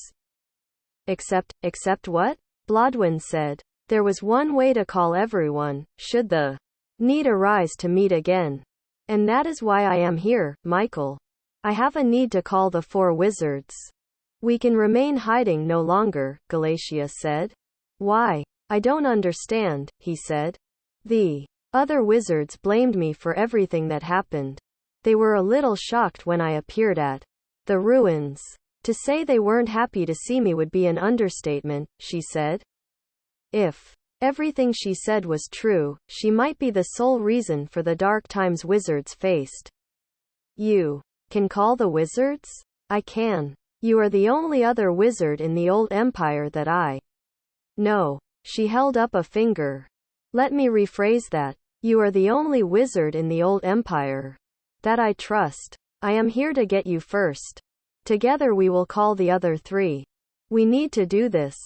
Except what? Blodwyn said. There was one way to call everyone, should the need arise to meet again. And that is why I am here, Michael. I have a need to call the 4 wizards. We can remain hiding no longer, Galatia said. Why? I don't understand, he said. The other wizards blamed me for everything that happened. They were a little shocked when I appeared at the ruins. To say they weren't happy to see me would be an understatement, she said. If everything she said was true, she might be the sole reason for the dark times wizards faced. You can call the wizards? I can. You are the only other wizard in the old empire that I know. She held up a finger. Let me rephrase that. You are the only wizard in the old empire that I trust. I am here to get you first. Together we will call the other 3. We need to do this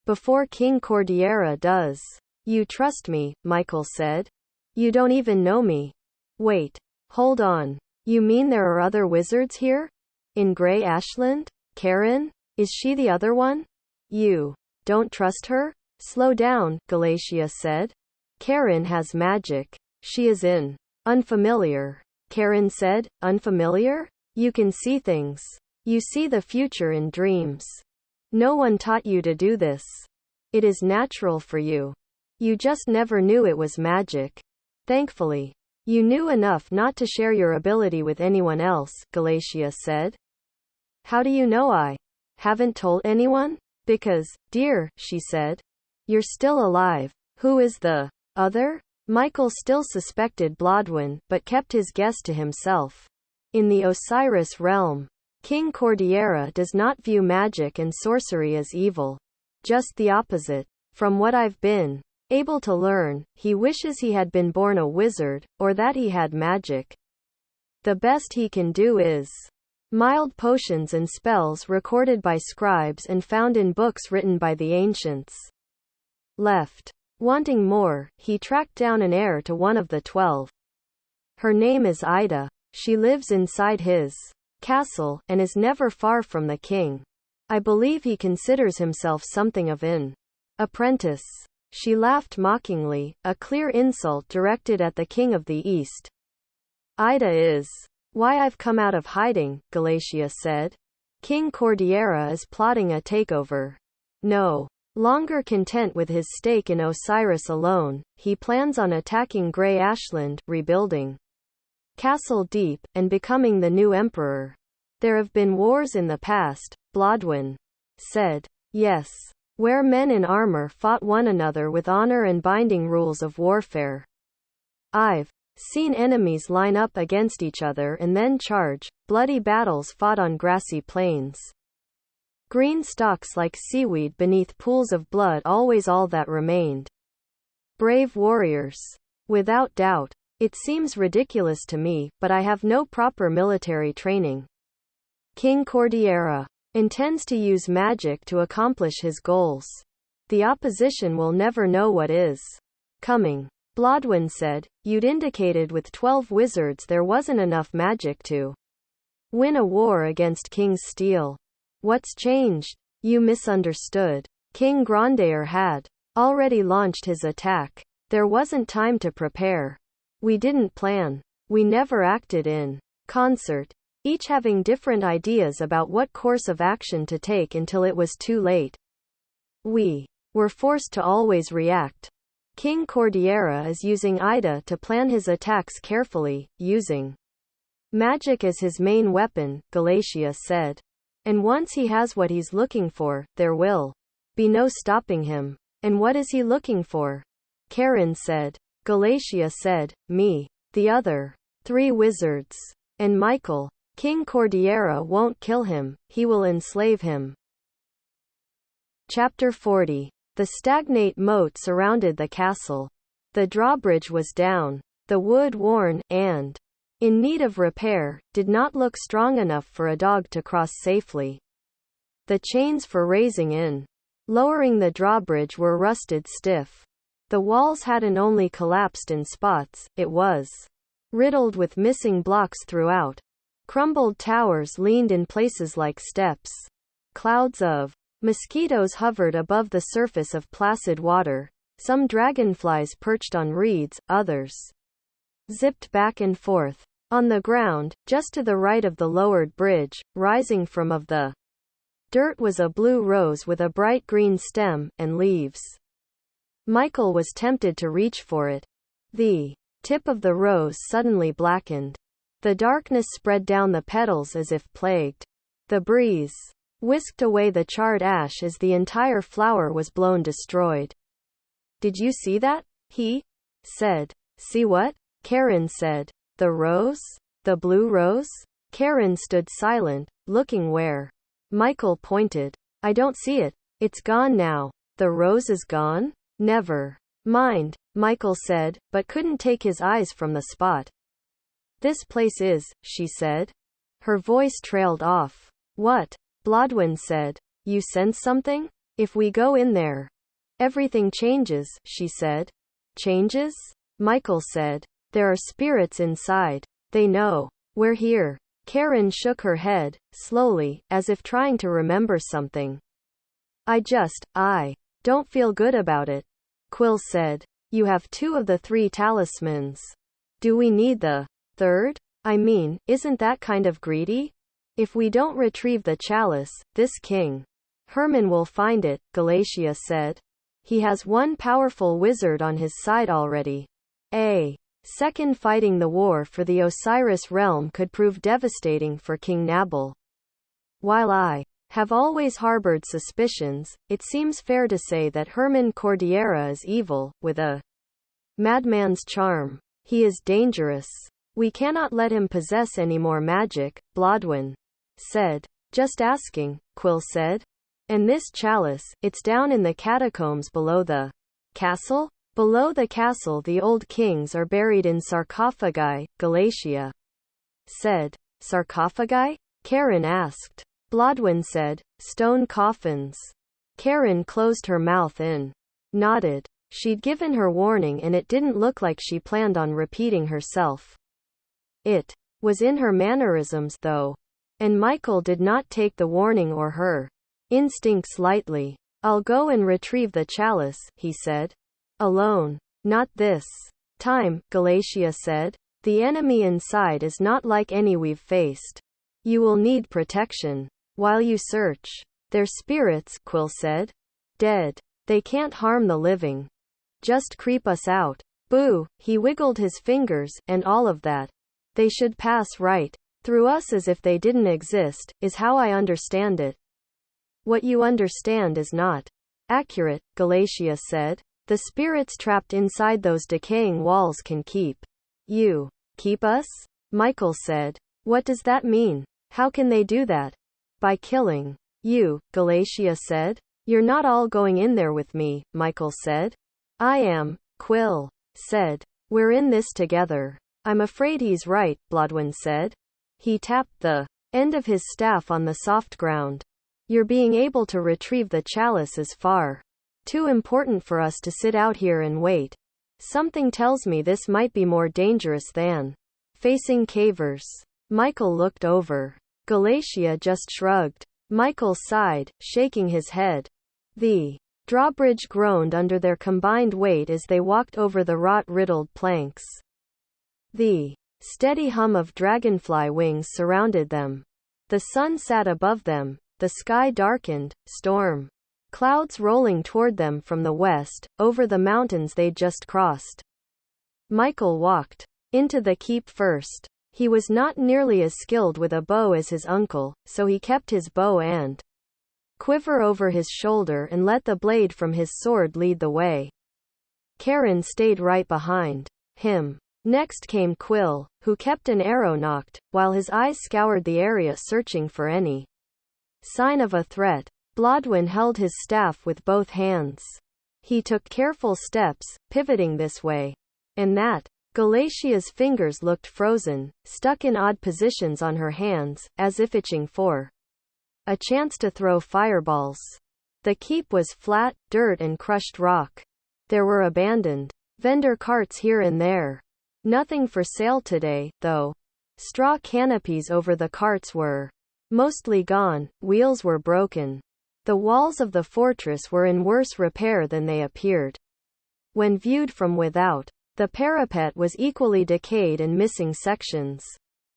before King Cordiera does. You trust me, Michael said. You don't even know me. Wait. Hold on. You mean there are other wizards here? In Grey Ashland? Karen? Is she the other one? You don't trust her? Slow down, Galatia said. Karen has magic. She is unfamiliar. Karen said, unfamiliar? You can see things. You see the future in dreams. No one taught you to do this. It is natural for you. You just never knew it was magic. Thankfully, you knew enough not to share your ability with anyone else, Galatia said. How do you know I haven't told anyone? Because, dear, she said, you're still alive. Who is the other? Michael still suspected Blodwyn, but kept his guess to himself. In the Osiris realm, King Cordiera does not view magic and sorcery as evil. Just the opposite. From what I've been able to learn, he wishes he had been born a wizard, or that he had magic. The best he can do is mild potions and spells recorded by scribes and found in books written by the ancients. Left wanting more, he tracked down an heir to one of the 12. Her name is Ida. She lives inside his castle, and is never far from the king. I believe he considers himself something of an apprentice. She laughed mockingly, a clear insult directed at the king of the East. Ida is why I've come out of hiding, Galatia said. King Cordiera is plotting a takeover. No longer content with his stake in Osiris alone, he plans on attacking Grey Ashland, rebuilding Castle Deep, and becoming the new emperor. There have been wars in the past, Blodwyn said. Yes. where men in armor fought one another with honor and binding rules of warfare. I've seen enemies line up against each other and then charge, bloody battles fought on grassy plains. Green stalks like seaweed beneath pools of blood, always all that remained. Brave warriors. Without doubt. It seems ridiculous to me, but I have no proper military training. King Cordillera intends to use magic to accomplish his goals. The opposition will never know what is coming. Blodwyn said, you'd indicated with 12 wizards there wasn't enough magic to win a war against King's Steel. What's changed? You misunderstood. King Grandair had already launched his attack. There wasn't time to prepare. We didn't plan. We never acted in concert, each having different ideas about what course of action to take until it was too late. We were forced to always react. King Cordillera is using Ida to plan his attacks carefully, using magic as his main weapon, Galatia said. And once he has what he's looking for, there will be no stopping him. And what is he looking for? Karen said. Galatia said, me. The other 3 wizards. And Michael. King Cordillera won't kill him, he will enslave him. Chapter 40. The stagnate moat surrounded the castle. The drawbridge was down. The wood worn, and in need of repair, did not look strong enough for a dog to cross safely. The chains for raising in lowering the drawbridge were rusted stiff. The walls hadn't only collapsed in spots, it was riddled with missing blocks throughout. Crumbled towers leaned in places like steps. Clouds of mosquitoes hovered above the surface of placid water. Some dragonflies perched on reeds, others zipped back and forth. On the ground, just to the right of the lowered bridge, rising from of the dirt was a blue rose with a bright green stem, and leaves. Michael was tempted to reach for it. The tip of the rose suddenly blackened. The darkness spread down the petals as if plagued. The breeze whisked away the charred ash as the entire flower was blown destroyed. Did you see that? He said. See what? Karen said. The rose? The blue rose? Karen stood silent, looking where Michael pointed. I don't see it. It's gone now. The rose is gone? Never mind, Michael said, but couldn't take his eyes from the spot. This place is, she said. Her voice trailed off. What? Blodwyn said. You sense something? If we go in there, everything changes, she said. Changes? Michael said. There are spirits inside. They know. We're here. Karen shook her head, slowly, as if trying to remember something. I don't feel good about it. Quill said. You have 2 of the 3 talismans. Do we need the 3rd? I mean, isn't that kind of greedy? If we don't retrieve the chalice, this king Herman will find it, Galatia said. He has 1 powerful wizard on his side already. A second fighting the war for the Osiris realm could prove devastating for King Nabal. While I have always harbored suspicions, it seems fair to say that Herman Cordillera is evil, with a madman's charm. He is dangerous. We cannot let him possess any more magic, Blodwyn said. Just asking, Quill said. And this chalice, it's down in the catacombs below the castle? Below the castle the old kings are buried in sarcophagi, Galatia said. Sarcophagi? Karen asked. Blodwyn said, stone coffins. Karen closed her mouth and nodded. She'd given her warning and it didn't look like she planned on repeating herself. It was in her mannerisms though. And Michael did not take the warning or her instincts lightly. I'll go and retrieve the chalice, he said. Alone. Not this time, Galatia said. The enemy inside is not like any we've faced. You will need protection. While you search. They're spirits, Quill said. Dead. They can't harm the living. Just creep us out. Boo, he wiggled his fingers, and all of that. They should pass right through us as if they didn't exist, is how I understand it. What you understand is not Accurate, Galatia said. The spirits trapped inside those decaying walls can keep. You. Keep us? Michael said. What does that mean? How can they do that? By killing you, Galatia said. You're not all going in there with me, Michael said. I am, Quill said. We're in this together. I'm afraid he's right, Blodwyn said. He tapped the end of his staff on the soft ground. Your being able to retrieve the chalice is far too important for us to sit out here and wait. Something tells me this might be more dangerous than facing cavers. Michael looked over. Galatia just shrugged. Michael sighed, shaking his head. The drawbridge groaned under their combined weight as they walked over the rot-riddled planks. The steady hum of dragonfly wings surrounded them. The sun sat above them, the sky darkened, storm clouds rolling toward them from the west, over the mountains they'd just crossed. Michael walked into the keep first. He was not nearly as skilled with a bow as his uncle, so he kept his bow and quiver over his shoulder and let the blade from his sword lead the way. Karen stayed right behind him. Next came Quill, who kept an arrow nocked, while his eyes scoured the area searching for any sign of a threat. Blodwyn held his staff with both hands. He took careful steps, pivoting this way and that. Galatia's fingers looked frozen, stuck in odd positions on her hands, as if itching for a chance to throw fireballs. The keep was flat, dirt and crushed rock. There were abandoned vendor carts here and there. Nothing for sale today, though. Straw canopies over the carts were mostly gone, wheels were broken. The walls of the fortress were in worse repair than they appeared when viewed from without. The parapet was equally decayed and missing sections.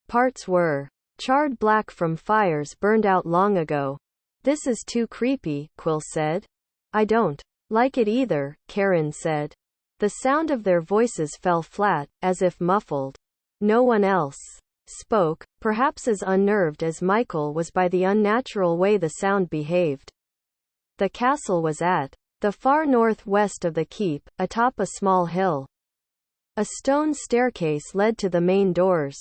Parts were charred black from fires burned out long ago. This is too creepy, Quill said. I don't like it either, Karen said. The sound of their voices fell flat, as if muffled. No one else spoke, perhaps as unnerved as Michael was by the unnatural way the sound behaved. The castle was at the far northwest of the keep, atop a small hill. A stone staircase led to the main doors.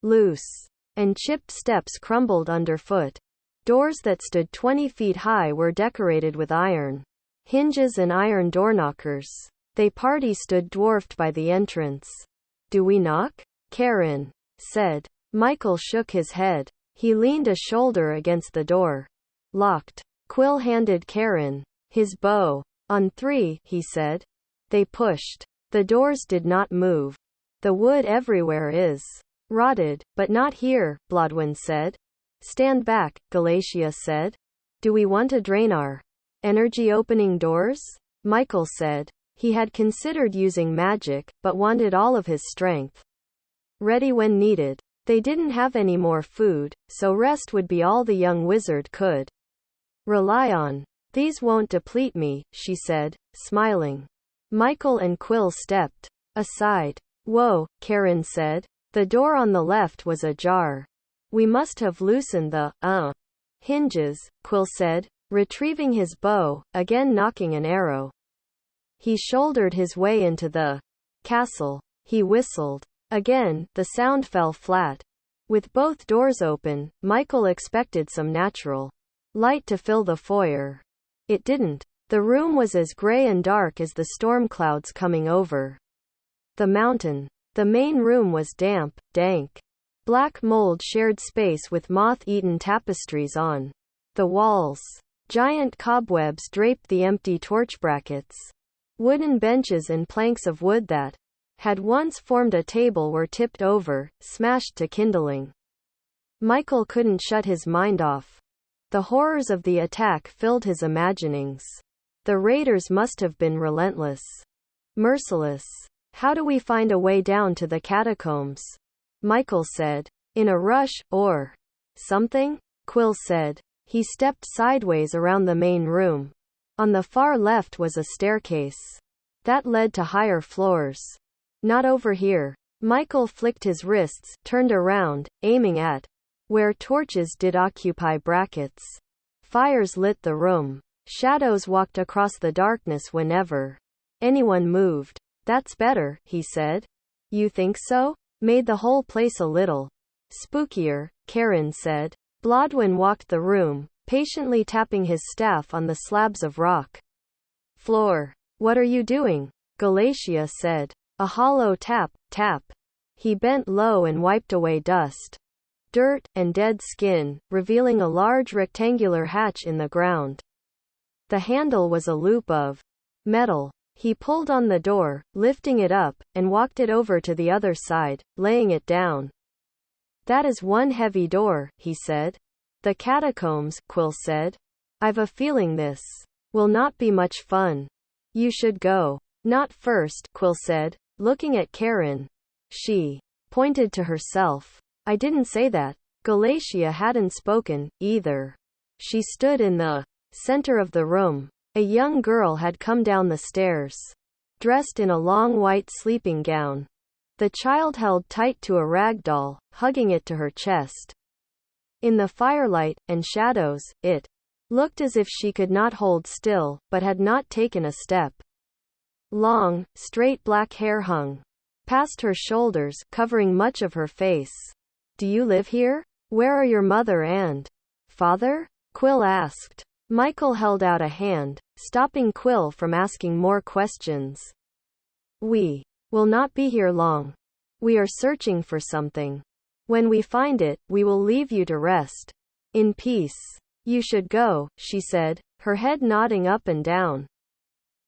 Loose and chipped steps crumbled underfoot. Doors that stood 20 feet high were decorated with iron hinges and iron doorknockers. They party stood dwarfed by the entrance. Do we knock? Karen said. Michael shook his head. He leaned a shoulder against the door. Locked. Quill handed Karen his bow. On 3, he said. They pushed. The doors did not move. The wood everywhere is rotted, but not here, Blodwyn said. Stand back, Galatia said. Do we want to drain our energy opening doors? Michael said. He had considered using magic, but wanted all of his strength ready when needed. They didn't have any more food, so rest would be all the young wizard could rely on. These won't deplete me, she said, smiling. Michael and Quill stepped aside. Whoa, Karen said. The door on the left was ajar. We must have loosened the hinges, Quill said, retrieving his bow, again knocking an arrow. He shouldered his way into the castle. He whistled. Again, the sound fell flat. With both doors open, Michael expected some natural light to fill the foyer. It didn't. The room was as gray and dark as the storm clouds coming over the mountain. The main room was damp, dank. Black mold shared space with moth-eaten tapestries on the walls. Giant cobwebs draped the empty torch brackets. Wooden benches and planks of wood that had once formed a table were tipped over, smashed to kindling. Michael couldn't shut his mind off. The horrors of the attack filled his imaginings. The raiders must have been relentless. Merciless. How do we find a way down to the catacombs? Michael said. In a rush, or something? Quill said. He stepped sideways around the main room. On the far left was a staircase that led to higher floors. Not over here. Michael flicked his wrists, turned around, aiming at where torches did occupy brackets. Fires lit the room. Shadows walked across the darkness whenever anyone moved. That's better, he said. You think so? Made the whole place a little spookier, Karen said. Blodwin walked the room, patiently tapping his staff on the slabs of rock floor. What are you doing? Galatia said. A hollow tap, tap. He bent low and wiped away dust, dirt, and dead skin, revealing a large rectangular hatch in the ground. The handle was a loop of metal. He pulled on the door, lifting it up, and walked it over to the other side, laying it down. That is one heavy door, he said. The catacombs, Quill said. I've a feeling this will not be much fun. You should go. Not first, Quill said, looking at Karen. She pointed to herself. I didn't say that. Galatia hadn't spoken, either. She stood in the center of the room. A young girl had come down the stairs, dressed in a long white sleeping gown. The child held tight to a rag doll, hugging it to her chest. In the firelight and shadows, it looked as if she could not hold still, but had not taken a step. Long, straight black hair hung past her shoulders, covering much of her face. Do you live here? Where are your mother and father? Quill asked. Michael held out a hand, stopping Quill from asking more questions. We will not be here long. We are searching for something. When we find it, we will leave you to rest in peace. You should go, she said, her head nodding up and down.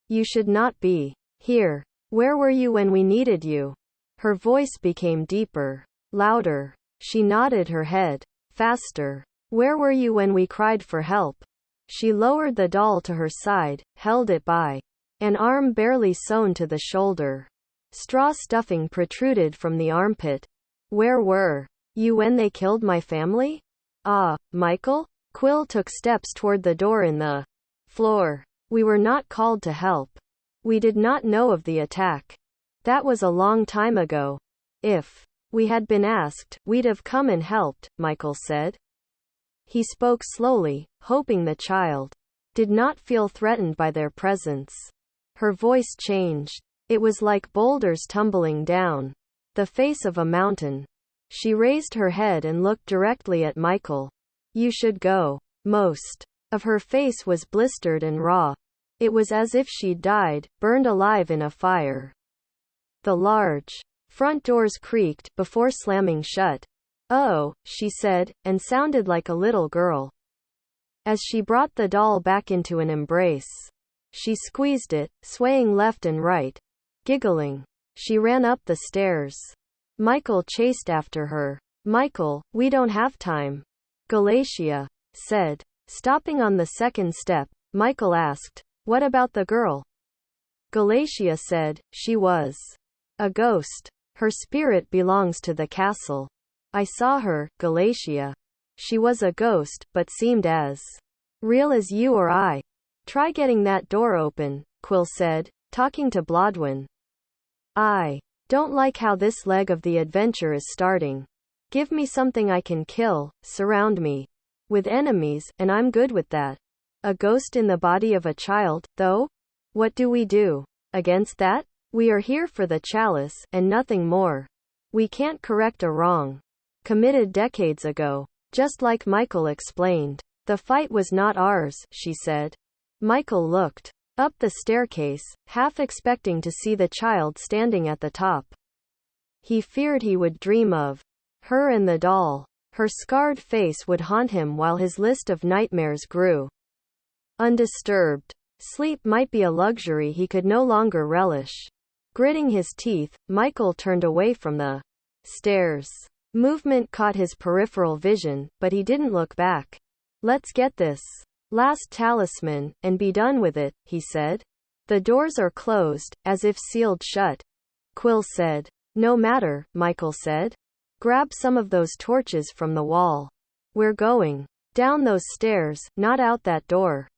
You should not be here. Where were you when we needed you? Her voice became deeper, louder. She nodded her head. Faster. Where were you when we cried for help? She lowered the doll to her side, held it by an arm barely sewn to the shoulder. Straw stuffing protruded from the armpit. Where were you when they killed my family? Ah, Michael? Quill took steps toward the door in the floor. We were not called to help. We did not know of the attack. That was a long time ago. If we had been asked, we'd have come and helped, Michael said. He spoke slowly, hoping the child did not feel threatened by their presence. Her voice changed. It was like boulders tumbling down the face of a mountain. She raised her head and looked directly at Michael. You should go. Most of her face was blistered and raw. It was as if she'd died, burned alive in a fire. The large front doors creaked before slamming shut. Oh, she said, and sounded like a little girl. As she brought the doll back into an embrace, she squeezed it, swaying left and right. Giggling, she ran up the stairs. Michael chased after her. Michael, we don't have time. Galatia said. Stopping on the second step, Michael asked, what about the girl? Galatia said, she was a ghost. Her spirit belongs to the castle. I saw her, Galatia. She was a ghost, but seemed as real as you or I. Try getting that door open, Quill said, talking to Blodwin. I don't like how this leg of the adventure is starting. Give me something I can kill, surround me with enemies, and I'm good with that. A ghost in the body of a child, though? What do we do against that? We are here for the chalice, and nothing more. We can't correct a wrong committed decades ago. Just like Michael explained. The fight was not ours, she said. Michael looked up the staircase, half expecting to see the child standing at the top. He feared he would dream of her and the doll. Her scarred face would haunt him while his list of nightmares grew. Undisturbed sleep might be a luxury he could no longer relish. Gritting his teeth, Michael turned away from the stairs. Movement caught his peripheral vision, but he didn't look back. Let's get this last talisman, and be done with it, he said. The doors are closed, as if sealed shut. Quill said. No matter, Michael said. Grab some of those torches from the wall. We're going down those stairs, not out that door.